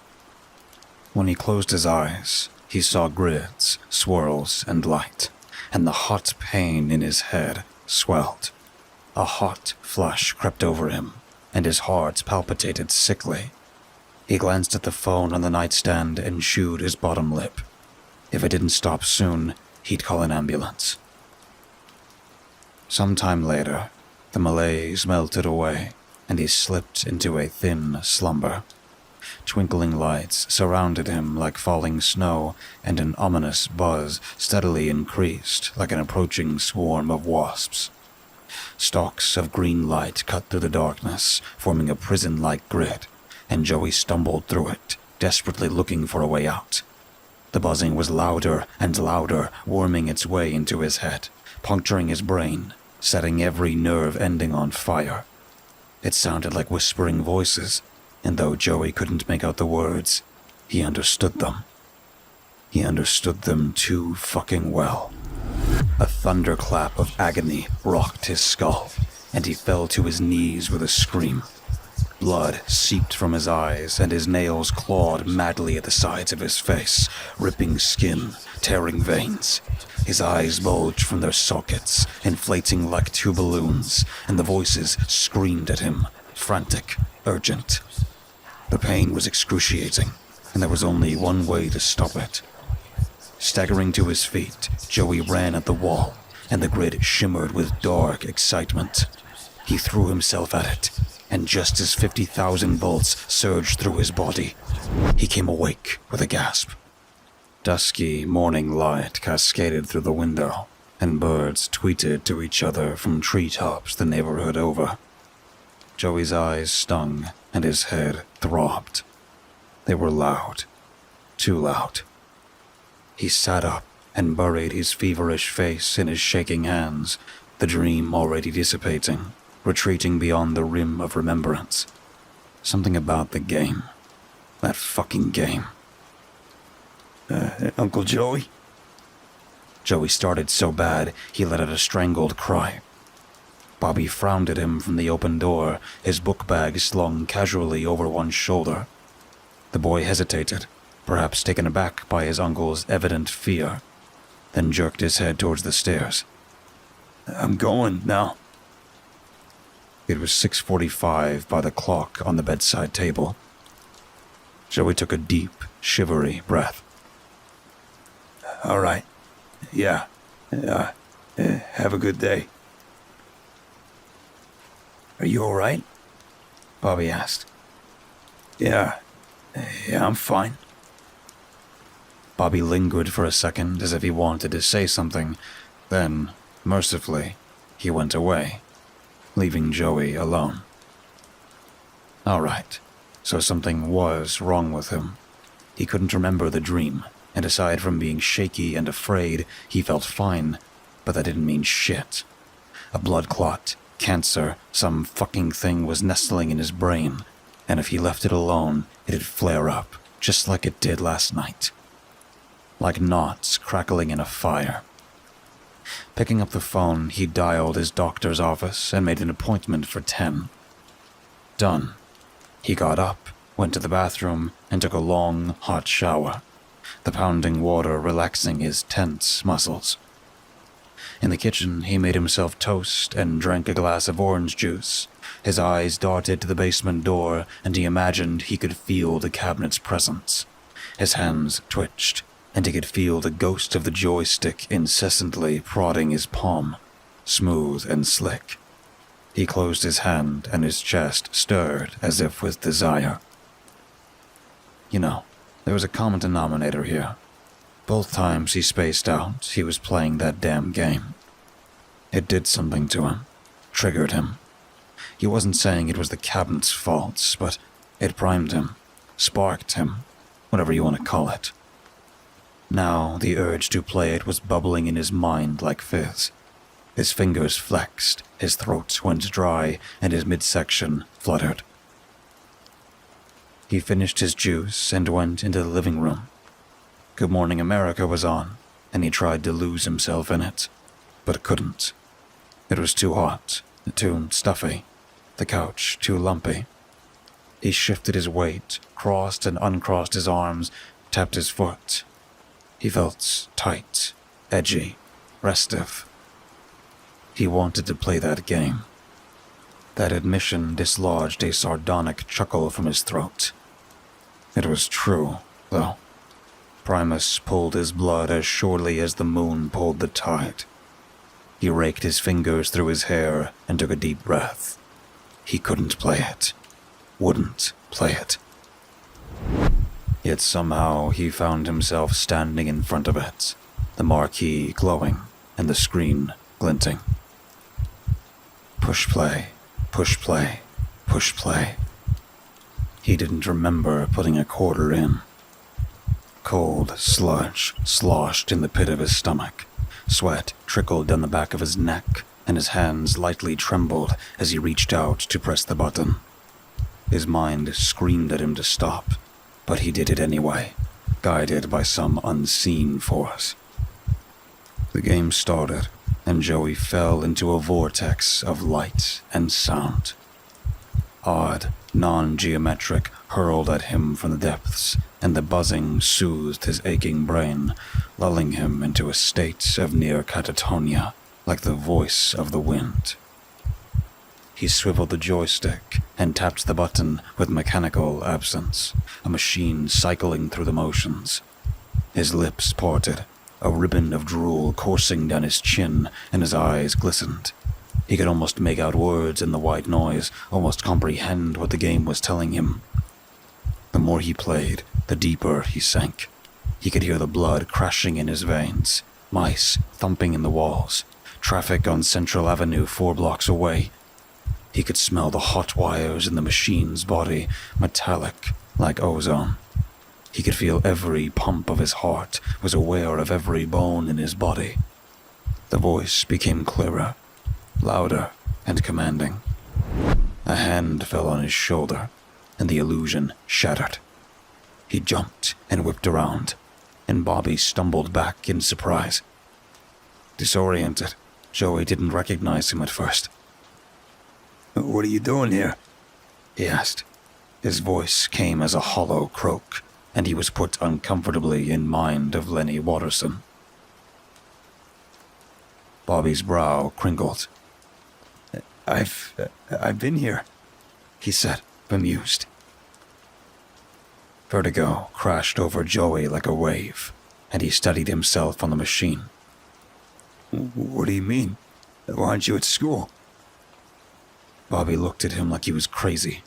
When he closed his eyes, he saw grids, swirls, and light, and the hot pain in his head swelled. A hot flush crept over him, and his heart palpitated sickly. He glanced at the phone on the nightstand and chewed his bottom lip. If it didn't stop soon, he'd call an ambulance. Sometime later, the malaise melted away, and he slipped into a thin slumber. Twinkling lights surrounded him like falling snow, and an ominous buzz steadily increased like an approaching swarm of wasps. Stalks of green light cut through the darkness, forming a prison-like grid, and Joey stumbled through it, desperately looking for a way out. The buzzing was louder and louder, worming its way into his head, puncturing his brain, setting every nerve ending on fire. It sounded like whispering voices, and though Joey couldn't make out the words, he understood them. He understood them too fucking well. A thunderclap of agony rocked his skull, and he fell to his knees with a scream. Blood seeped from his eyes, and his nails clawed madly at the sides of his face, ripping skin, tearing veins. His eyes bulged from their sockets, inflating like 2 balloons, and the voices screamed at him, frantic, urgent. The pain was excruciating, and there was only one way to stop it. Staggering to his feet, Joey ran at the wall, and the grid shimmered with dark excitement. He threw himself at it, and just as 50,000 volts surged through his body, he came awake with a gasp. Dusky morning light cascaded through the window, and birds tweeted to each other from treetops the neighborhood over. Joey's eyes stung, and his head throbbed. They were loud. Too loud. He sat up and buried his feverish face in his shaking hands, the dream already dissipating, retreating beyond the rim of remembrance. Something about the game. That fucking game. Uncle Joey? Joey started so bad, he let out a strangled cry. Bobby frowned at him from the open door, his book bag slung casually over one shoulder. The boy hesitated, perhaps taken aback by his uncle's evident fear, then jerked his head towards the stairs. I'm going now. It was 6:45 by the clock on the bedside table. Joey took a deep, shivery breath. All right. Yeah. Have a good day. Are you all right? Bobby asked. Yeah, I'm fine. Bobby lingered for a second as if he wanted to say something. Then, mercifully, he went away, leaving Joey alone. All right, so something was wrong with him. He couldn't remember the dream, and aside from being shaky and afraid, he felt fine, but that didn't mean shit. A blood clot, cancer, some fucking thing was nestling in his brain, and if he left it alone, it'd flare up, just like it did last night. Like knots crackling in a fire. Picking up the phone, he dialed his doctor's office and made an appointment for 10. Done. He got up, went to the bathroom, and took a long, hot shower, the pounding water relaxing his tense muscles. In the kitchen, he made himself toast and drank a glass of orange juice. His eyes darted to the basement door, and he imagined he could feel the cabinet's presence. His hands twitched, and he could feel the ghost of the joystick incessantly prodding his palm, smooth and slick. He closed his hand, and his chest stirred as if with desire. You know, there was a common denominator here. Both times he spaced out, he was playing that damn game. It did something to him, triggered him. He wasn't saying it was the cabinet's faults, but it primed him, sparked him, whatever you want to call it. Now the urge to play it was bubbling in his mind like fizz. His fingers flexed, his throat went dry, and his midsection fluttered. He finished his juice and went into the living room. Good Morning America was on, and he tried to lose himself in it, but couldn't. It was too hot, too stuffy, the couch too lumpy. He shifted his weight, crossed and uncrossed his arms, tapped his foot. He felt tight, edgy, restive. He wanted to play that game. That admission dislodged a sardonic chuckle from his throat. It was true, though. Primus pulled his blood as surely as the moon pulled the tide. He raked his fingers through his hair and took a deep breath. He couldn't play it. Wouldn't play it. Yet somehow he found himself standing in front of it, the marquee glowing and the screen glinting. Push play, push play, push play. He didn't remember putting a quarter in. Cold sludge sloshed in the pit of his stomach. Sweat trickled down the back of his neck, and his hands lightly trembled as he reached out to press the button. His mind screamed at him to stop, but he did it anyway, guided by some unseen force. The game started, and Joey fell into a vortex of light and sound. Odd, non-geometric hurled at him from the depths, and the buzzing soothed his aching brain, lulling him into a state of near catatonia, like the voice of the wind. He swiveled the joystick and tapped the button with mechanical absence, a machine cycling through the motions. His lips parted, a ribbon of drool coursing down his chin, and his eyes glistened. He could almost make out words in the white noise, almost comprehend what the game was telling him. The more he played, the deeper he sank. He could hear the blood crashing in his veins, mice thumping in the walls, traffic on Central Avenue 4 blocks away. He could smell the hot wires in the machine's body, metallic like ozone. He could feel every pump of his heart, was aware of every bone in his body. The voice became clearer, louder and commanding. A hand fell on his shoulder, and the illusion shattered. He jumped and whipped around, and Bobby stumbled back in surprise. Disoriented, Joey didn't recognize him at first. "What are you doing here?" he asked. His voice came as a hollow croak, and he was put uncomfortably in mind of Lenny Watterson. Bobby's brow crinkled. I've been here," he said, bemused. Vertigo crashed over Joey like a wave. and he steadied himself on the machine. What do you mean? Why aren't you at school? Bobby looked at him like he was crazy.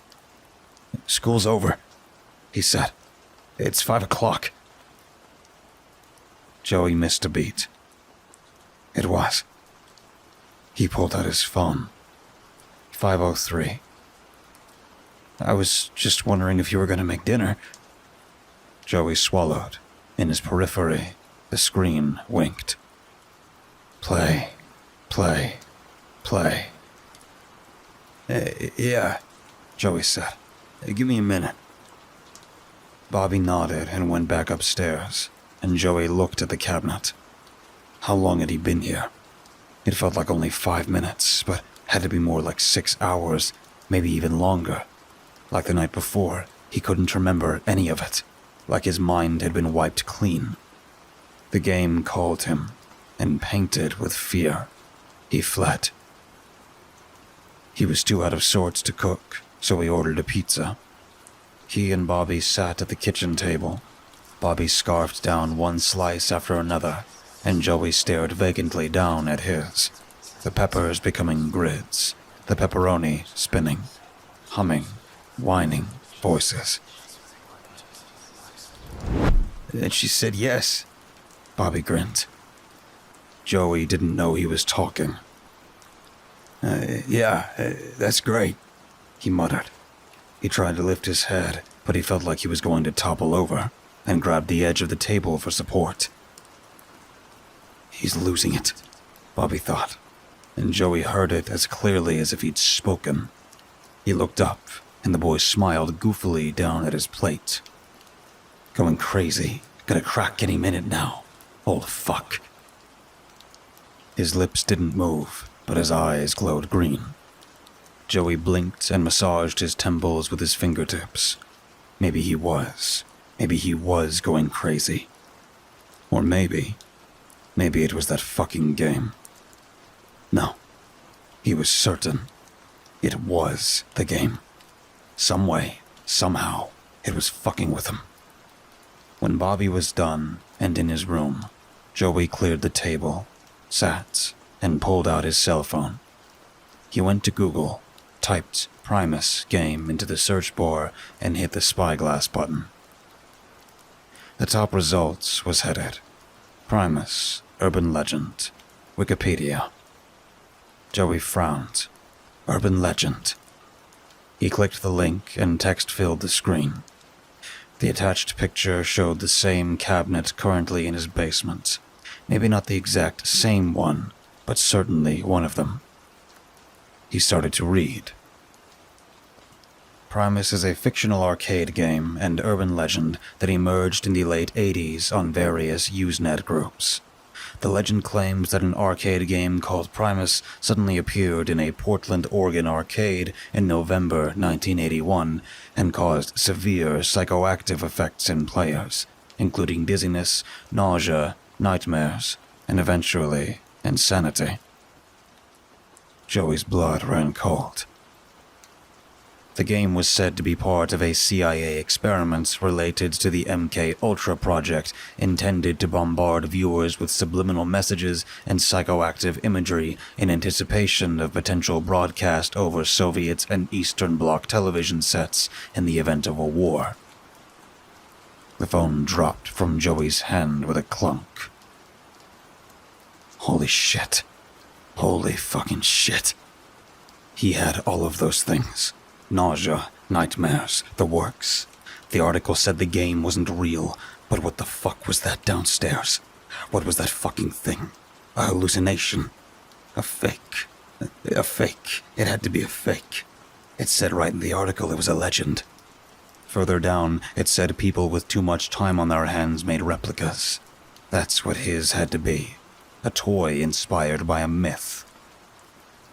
"School's over," he said. "It's 5 o'clock. Joey missed a beat. It was. He pulled out his phone. 5:03. "I was just wondering if you were going to make dinner." Joey swallowed. In his periphery, the screen winked. Play, play, play. Yeah, Joey said. give me a minute." Bobby nodded and went back upstairs, and Joey looked at the cabinet. How long had he been here? It felt like only 5 minutes, but had to be more like 6 hours, maybe even longer. Like the night before, he couldn't remember any of it, like his mind had been wiped clean. The game called him, and painted with fear, he fled. He was too out of sorts to cook, so he ordered a pizza. He and Bobby sat at the kitchen table. Bobby scarfed down one slice after another, and Joey stared vacantly down at his. The peppers becoming grids, the pepperoni spinning, humming, whining voices. And she said yes. Bobby grinned. Joey didn't know he was talking. Yeah, that's great. He muttered. He tried to lift his head, but he felt like he was going to topple over, and grabbed the edge of the table for support. He's losing it, Bobby thought, and Joey heard it as clearly as if he'd spoken. He looked up, and the boy smiled goofily down at his plate. Going crazy, gonna crack any minute now. Old fuck. His lips didn't move, but his eyes glowed green. Joey blinked and massaged his temples with his fingertips. Maybe he was going crazy. Or maybe it was that fucking game. No, he was certain. It was the game. Some way, somehow, it was fucking with him. When Bobby was done and in his room, Joey cleared the table, sat, and pulled out his cell phone. He went to Google, typed Primus game into the search bar, and hit the spyglass button. The top results was headed Primus, Urban Legend, Wikipedia. Joey frowned. Urban Legend. He clicked the link and text filled the screen. The attached picture showed the same cabinet currently in his basement. Maybe not the exact same one, but certainly one of them. He started to read. Primus is a fictional arcade game and urban legend that emerged in the late 80s on various Usenet groups. The legend claims that an arcade game called Primus suddenly appeared in a Portland, Oregon arcade in November 1981 and caused severe psychoactive effects in players, including dizziness, nausea, nightmares, and eventually insanity. Joey's blood ran cold. The game was said to be part of a CIA experiment related to the MK Ultra project, intended to bombard viewers with subliminal messages and psychoactive imagery in anticipation of potential broadcast over Soviet and Eastern Bloc television sets in the event of a war. The phone dropped from Joey's hand with a clunk. Holy shit. Holy fucking shit. He had all of those things. Nausea, nightmares, the works. The article said the game wasn't real, but what the fuck was that downstairs? What was that fucking thing? A hallucination? A fake? A fake. It had to be a fake. It said right in the article it was a legend. Further down, it said people with too much time on their hands made replicas. That's what his had to be. A toy inspired by a myth.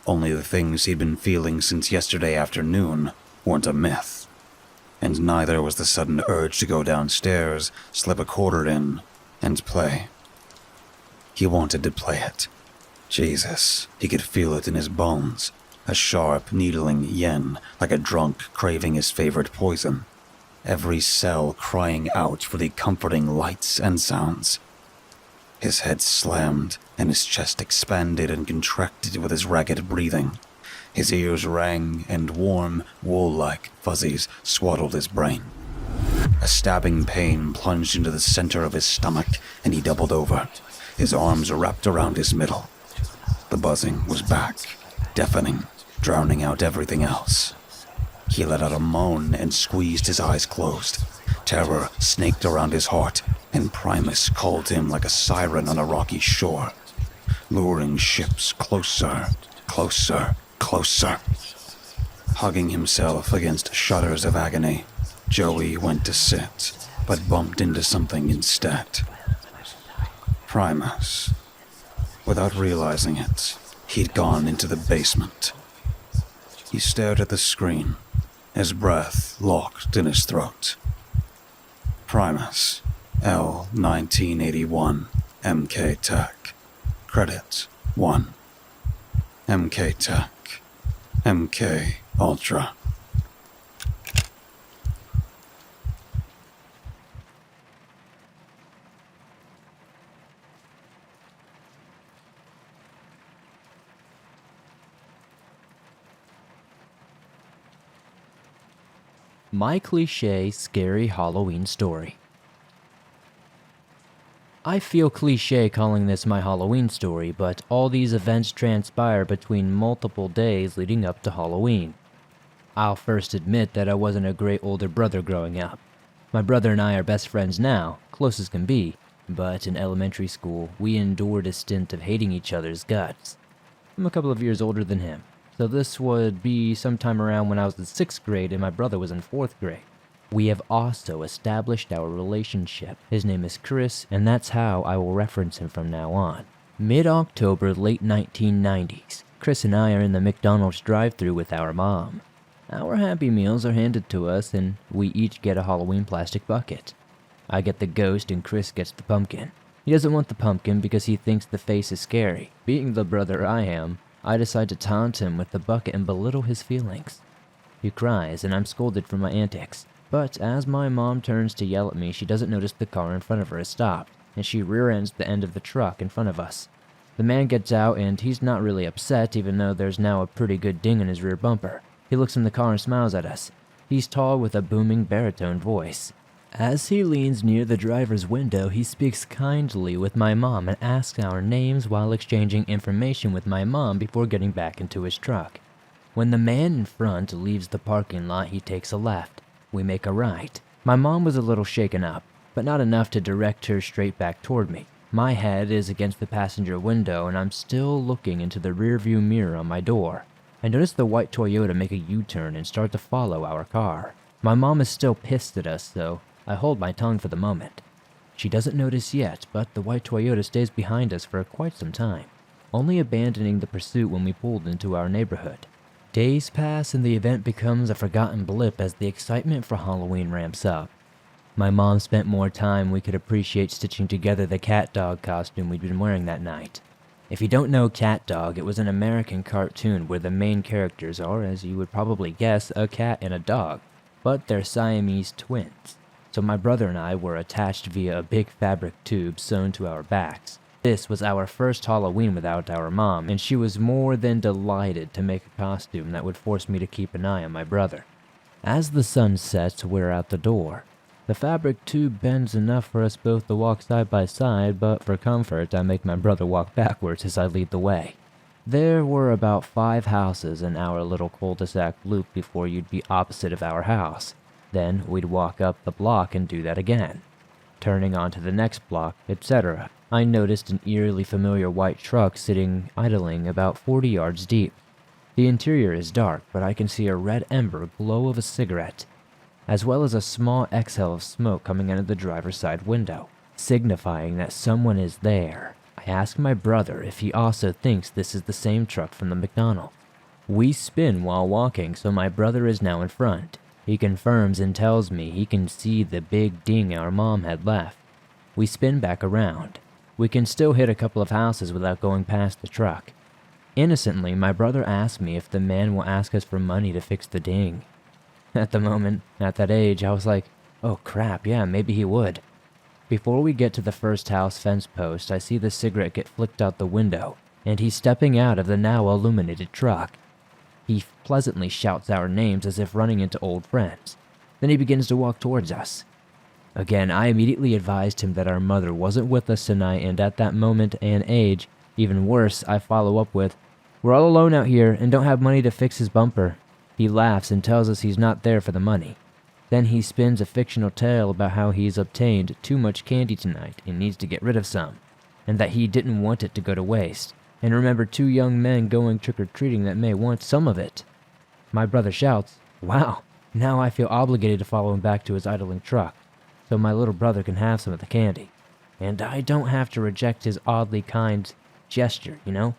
Only the things he'd been feeling since yesterday afternoon weren't a myth. And neither was the sudden urge to go downstairs, slip a quarter in, and play. He wanted to play it. Jesus, he could feel it in his bones. A sharp, needling yen, like a drunk craving his favorite poison. Every cell crying out for the comforting lights and sounds. His head slammed, and his chest expanded and contracted with his ragged breathing. His ears rang, and warm, wool-like fuzzies swaddled his brain. A stabbing pain plunged into the center of his stomach, and he doubled over, his arms wrapped around his middle. The buzzing was back, deafening, drowning out everything else. He let out a moan and squeezed his eyes closed. Terror snaked around his heart, and Primus called him like a siren on a rocky shore, luring ships closer, closer, closer. Hugging himself against shudders of agony, Joey went to sit, but bumped into something instead. Primus. Without realizing it, he'd gone into the basement. He stared at the screen, his breath locked in his throat. Primus, L 1981, MK Tech. Credit 1. MK Tech. MK Ultra. My Cliche Scary Halloween Story. I feel cliche calling this my Halloween story, but all these events transpire between multiple days leading up to Halloween. I'll first admit that I wasn't a great older brother growing up. My brother and I are best friends now, close as can be, but in elementary school, we endured a stint of hating each other's guts. I'm a couple of years older than him, so this would be sometime around when I was in 6th grade and my brother was in 4th grade. We have also established our relationship. His name is Chris, and that's how I will reference him from now on. Mid-October, late 1990s, Chris and I are in the McDonald's drive-thru with our mom. Our Happy Meals are handed to us, and we each get a Halloween plastic bucket. I get the ghost and Chris gets the pumpkin. He doesn't want the pumpkin because he thinks the face is scary. Being the brother I am, I decide to taunt him with the bucket and belittle his feelings. He cries, and I'm scolded for my antics. But as my mom turns to yell at me, she doesn't notice the car in front of her has stopped, and she rear-ends the end of the truck in front of us. The man gets out, and he's not really upset, even though there's now a pretty good ding in his rear bumper. He looks in the car and smiles at us. He's tall with a booming baritone voice. As he leans near the driver's window, he speaks kindly with my mom and asks our names while exchanging information with my mom before getting back into his truck. When the man in front leaves the parking lot, he takes a left. We make a right. My mom was a little shaken up, but not enough to direct her straight back toward me. My head is against the passenger window, and I'm still looking into the rearview mirror on my door. I notice the white Toyota make a U-turn and start to follow our car. My mom is still pissed at us, so I hold my tongue for the moment. She doesn't notice yet, but the white Toyota stays behind us for quite some time, only abandoning the pursuit when we pulled into our neighborhood. Days pass and the event becomes a forgotten blip as the excitement for Halloween ramps up. My mom spent more time we could appreciate stitching together the cat dog costume we'd been wearing that night. If you don't know Cat Dog, it was an American cartoon where the main characters are, as you would probably guess, a cat and a dog, but they're Siamese twins. So my brother and I were attached via a big fabric tube sewn to our backs. This was our first Halloween without our mom, and she was more than delighted to make a costume that would force me to keep an eye on my brother. As the sun sets, we're out the door. The fabric tube bends enough for us both to walk side by side, but for comfort, I make my brother walk backwards as I lead the way. There were about 5 houses in our little cul-de-sac loop before you'd be opposite of our house. Then we'd walk up the block and do that again. Turning onto the next block, etc. I noticed an eerily familiar white truck sitting idling about 40 yards deep. The interior is dark, but I can see a red ember glow of a cigarette, as well as a small exhale of smoke coming out of the driver's side window, signifying that someone is there. I ask my brother if he also thinks this is the same truck from the McDonald's. We spin while walking, so my brother is now in front. He confirms and tells me he can see the big ding our mom had left. We spin back around. We can still hit a couple of houses without going past the truck. Innocently, my brother asks me if the man will ask us for money to fix the ding. At the moment, at that age, I was like, oh crap, yeah, maybe he would. Before we get to the first house fence post, I see the cigarette get flicked out the window, and he's stepping out of the now illuminated truck. He pleasantly shouts our names as if running into old friends. Then he begins to walk towards us. Again, I immediately advised him that our mother wasn't with us tonight, and at that moment and age, even worse, I follow up with, "We're all alone out here and don't have money to fix his bumper." He laughs and tells us he's not there for the money. Then he spins a fictional tale about how he's obtained too much candy tonight and needs to get rid of some, and that he didn't want it to go to waste, and remembered 2 young men going trick-or-treating that may want some of it. My brother shouts, "Wow, now I feel obligated to follow him back to his idling truck, so my little brother can have some of the candy. And I don't have to reject his oddly kind gesture, you know?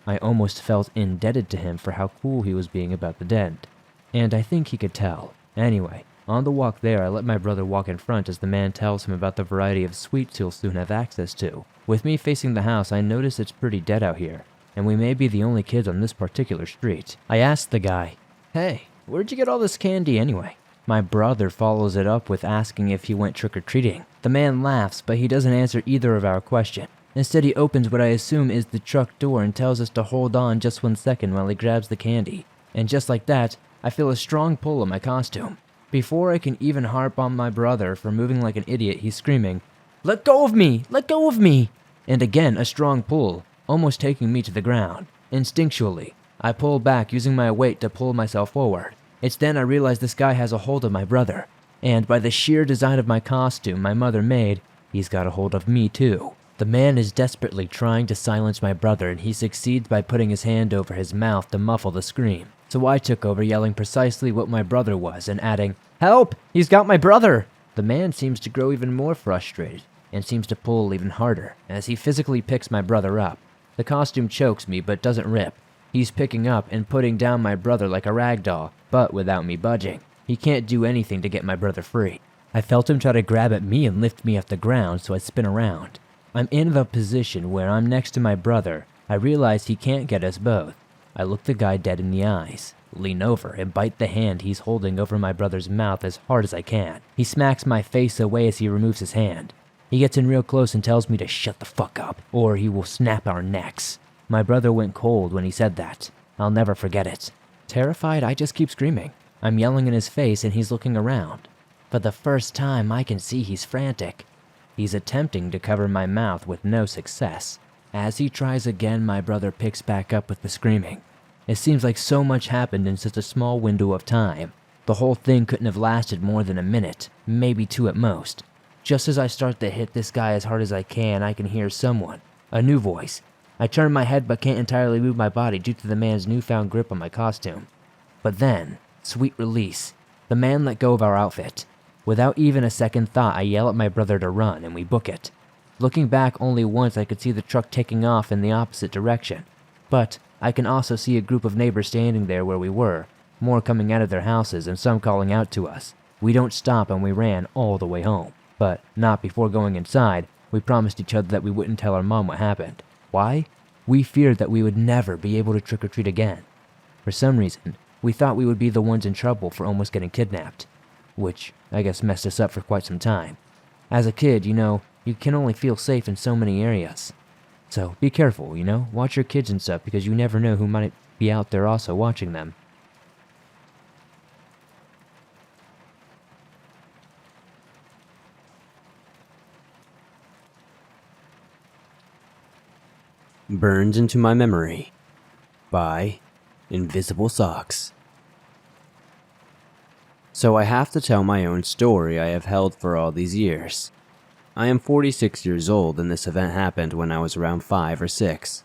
I almost felt indebted to him for how cool he was being about the dent, and I think he could tell. Anyway, on the walk there, I let my brother walk in front as the man tells him about the variety of sweets he'll soon have access to. With me facing the house, I notice it's pretty dead out here, and we may be the only kids on this particular street. I asked the guy, "Hey, where'd you get all this candy anyway?" My brother follows it up with asking if he went trick-or-treating. The man laughs, but he doesn't answer either of our question. Instead, he opens what I assume is the truck door and tells us to hold on just 1 second while he grabs the candy. And just like that, I feel a strong pull on my costume. Before I can even harp on my brother for moving like an idiot, he's screaming, "Let go of me! Let go of me!" And again, a strong pull, almost taking me to the ground. Instinctually, I pull back using my weight to pull myself forward. It's then I realize this guy has a hold of my brother. And by the sheer design of my costume my mother made, he's got a hold of me too. The man is desperately trying to silence my brother, and he succeeds by putting his hand over his mouth to muffle the scream. So I took over, yelling precisely what my brother was and adding, "Help! He's got my brother!" The man seems to grow even more frustrated and seems to pull even harder as he physically picks my brother up. The costume chokes me but doesn't rip. He's picking up and putting down my brother like a rag doll, but without me budging. He can't do anything to get my brother free. I felt him try to grab at me and lift me off the ground, so I spin around. I'm in the position where I'm next to my brother. I realize he can't get us both. I look the guy dead in the eyes, lean over, and bite the hand he's holding over my brother's mouth as hard as I can. He smacks my face away as he removes his hand. He gets in real close and tells me to shut the fuck up, or he will snap our necks. My brother went cold when he said that. I'll never forget it. Terrified, I just keep screaming. I'm yelling in his face and he's looking around. For the first time, I can see he's frantic. He's attempting to cover my mouth with no success. As he tries again, my brother picks back up with the screaming. It seems like so much happened in such a small window of time. The whole thing couldn't have lasted more than a minute, maybe 2 at most. Just as I start to hit this guy as hard as I can hear someone, a new voice. I turn my head but can't entirely move my body due to the man's newfound grip on my costume. But then, sweet release, the man let go of our outfit. Without even a second thought, I yell at my brother to run and we book it. Looking back only once, I could see the truck taking off in the opposite direction. But I can also see a group of neighbors standing there where we were, more coming out of their houses and some calling out to us. We don't stop and we ran all the way home. But not before going inside. We promised each other that we wouldn't tell our mom what happened. Why? We feared that we would never be able to trick-or-treat again. For some reason, we thought we would be the ones in trouble for almost getting kidnapped, which I guess messed us up for quite some time. As a kid, you can only feel safe in so many areas. So be careful, watch your kids and stuff because you never know who might be out there also watching them. Burned into My Memory by Invisible Socks. So I have to tell my own story I have held for all these years. I am 46 years old and this event happened when I was around 5 or 6.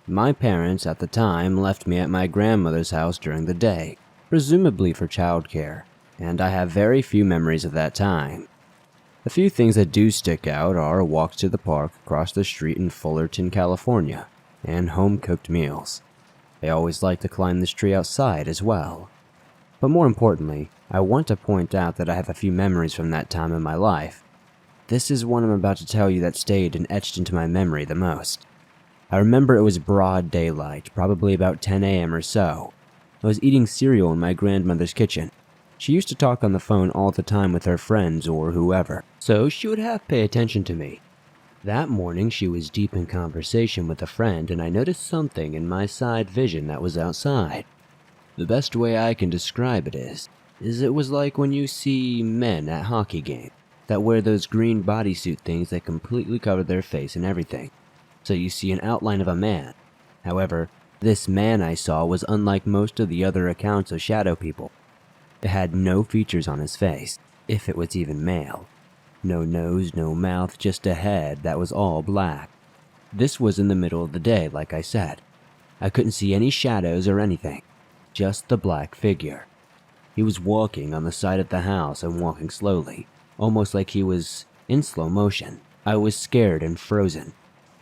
My parents at the time left me at my grandmother's house during the day, presumably for childcare, and I have very few memories of that time. A few things that do stick out are walks to the park across the street in Fullerton, California, and home-cooked meals. I always like to climb this tree outside as well. But more importantly, I want to point out that I have a few memories from that time in my life. This is one I'm about to tell you that stayed and etched into my memory the most. I remember it was broad daylight, probably about 10 a.m. or so. I was eating cereal in my grandmother's kitchen. She used to talk on the phone all the time with her friends or whoever, so she would have to pay attention to me. That morning, she was deep in conversation with a friend, and I noticed something in my side vision that was outside. The best way I can describe it is it was like when you see men at hockey games that wear those green bodysuit things that completely cover their face and everything. So you see an outline of a man. However, this man I saw was unlike most of the other accounts of shadow people. It had no features on his face, if it was even male. No nose, no mouth, just a head that was all black. This was in the middle of the day, like I said. I couldn't see any shadows or anything, just the black figure. He was walking on the side of the house and walking slowly, almost like he was in slow motion. I was scared and frozen.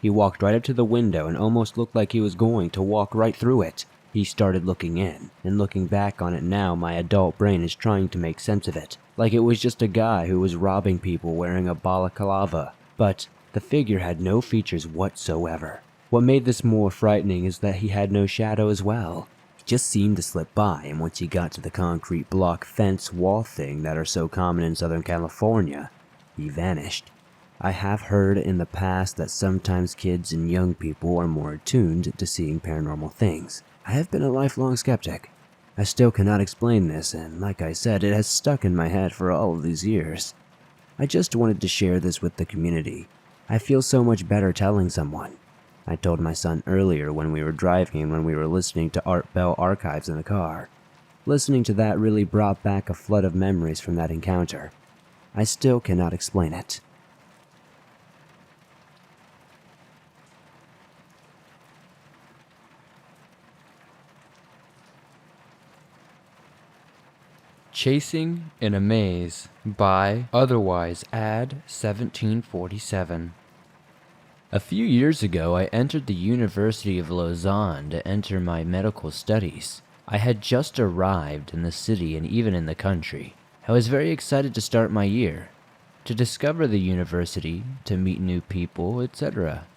He walked right up to the window and almost looked like he was going to walk right through it. He started looking in, and looking back on it now, my adult brain is trying to make sense of it. Like it was just a guy who was robbing people wearing a balaclava. But the figure had no features whatsoever. What made this more frightening is that he had no shadow as well. He just seemed to slip by, and once he got to the concrete block fence wall thing that are so common in Southern California, he vanished. I have heard in the past that sometimes kids and young people are more attuned to seeing paranormal things. I have been a lifelong skeptic. I still cannot explain this, and like I said, it has stuck in my head for all of these years. I just wanted to share this with the community. I feel so much better telling someone. I told my son earlier when we were driving and when we were listening to Art Bell Archives in the car. Listening to that really brought back a flood of memories from that encounter. I still cannot explain it. Chasing in a Maze by otherwise add 1747. A few years ago, I entered the University of Lausanne to enter my medical studies. I had just arrived in the city and even in the country. I was very excited to start my year, to discover the university, to meet new people, etc.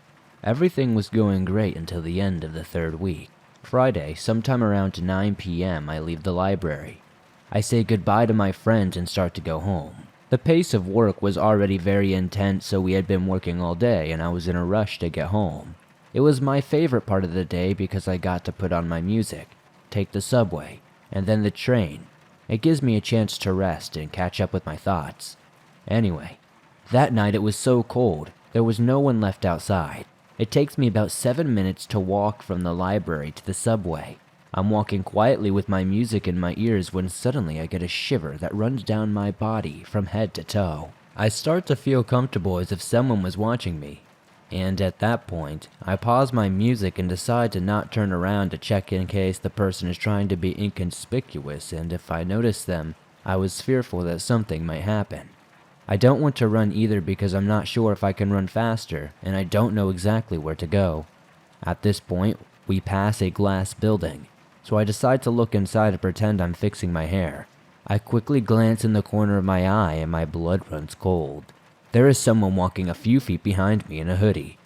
Everything was going great until the end of the third week. Friday, sometime around 9 p.m., I leave the library. I say goodbye to my friends and start to go home. The pace of work was already very intense, so we had been working all day and I was in a rush to get home. It was my favorite part of the day because I got to put on my music, take the subway, and then the train. It gives me a chance to rest and catch up with my thoughts. Anyway, that night it was so cold, there was no one left outside. It takes me about 7 minutes to walk from the library to the subway. I'm walking quietly with my music in my ears when suddenly I get a shiver that runs down my body from head to toe. I start to feel comfortable as if someone was watching me. And at that point, I pause my music and decide to not turn around to check in case the person is trying to be inconspicuous, and if I notice them, I was fearful that something might happen. I don't want to run either because I'm not sure if I can run faster, and I don't know exactly where to go. At this point, we pass a glass building. So I decide to look inside and pretend I'm fixing my hair. I quickly glance in the corner of my eye and my blood runs cold. There is someone walking a few feet behind me in a hoodie.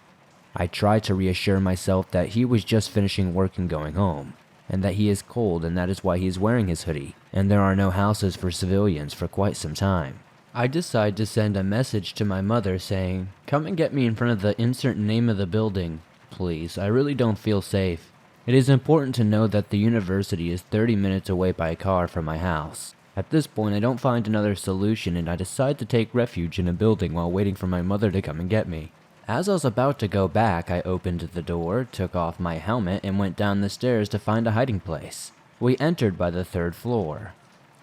I try to reassure myself that he was just finishing work and going home, and that he is cold and that is why he is wearing his hoodie, and there are no houses for civilians for quite some time. I decide to send a message to my mother saying, "Come and get me in front of the insert name of the building, please. I really don't feel safe." It is important to know that the university is 30 minutes away by car from my house. At this point, I don't find another solution and I decide to take refuge in a building while waiting for my mother to come and get me. As I was about to go back, I opened the door, took off my helmet, and went down the stairs to find a hiding place. We entered by the 3rd floor.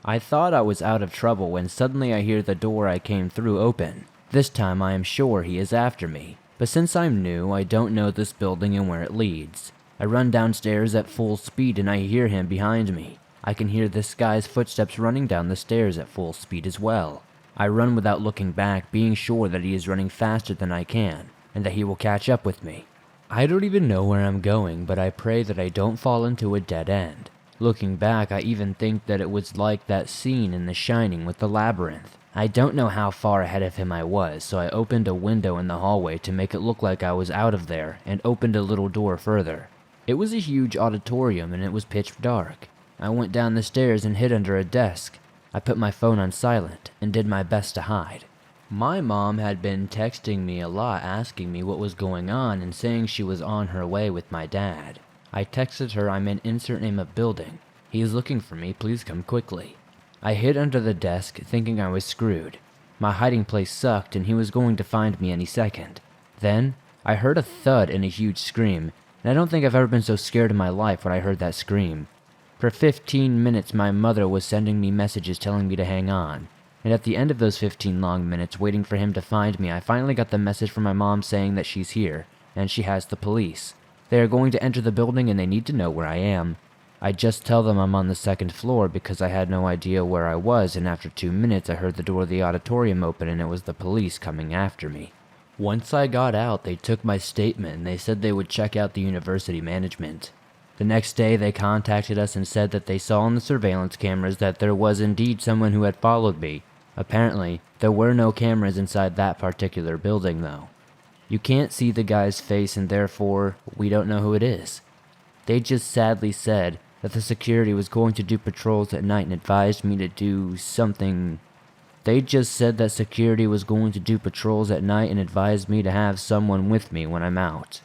I thought I was out of trouble when suddenly I hear the door I came through open. This time I am sure he is after me, but since I'm new, I don't know this building and where it leads. I run downstairs at full speed and I hear him behind me. I can hear this guy's footsteps running down the stairs at full speed as well. I run without looking back, being sure that he is running faster than I can, and that he will catch up with me. I don't even know where I'm going, but I pray that I don't fall into a dead end. Looking back, I even think that it was like that scene in The Shining with the labyrinth. I don't know how far ahead of him I was, so I opened a window in the hallway to make it look like I was out of there, and opened a little door further. It was a huge auditorium and it was pitch dark. I went down the stairs and hid under a desk. I put my phone on silent and did my best to hide. My mom had been texting me a lot asking me what was going on and saying she was on her way with my dad. I texted her, "I'm in insert name of building. He is looking for me, please come quickly." I hid under the desk thinking I was screwed. My hiding place sucked and he was going to find me any second. Then, I heard a thud and a huge scream, and I don't think I've ever been so scared in my life when I heard that scream. For 15 minutes my mother was sending me messages telling me to hang on. And at the end of those 15 long minutes waiting for him to find me, I finally got the message from my mom saying that she's here, and she has the police. They are going to enter the building and they need to know where I am. I just tell them I'm on the second floor because I had no idea where I was, and after 2 minutes I heard the door of the auditorium open and it was the police coming after me. Once I got out, they took my statement and they said they would check out the university management. The next day they contacted us and said that they saw on the surveillance cameras that there was indeed someone who had followed me. Apparently, there were no cameras inside that particular building though. You can't see the guy's face and therefore, we don't know who it is. They just sadly said that the security was going to do patrols at night and advised me to do something. They just said that security was going to do patrols at night and advised me to have someone with me when I'm out.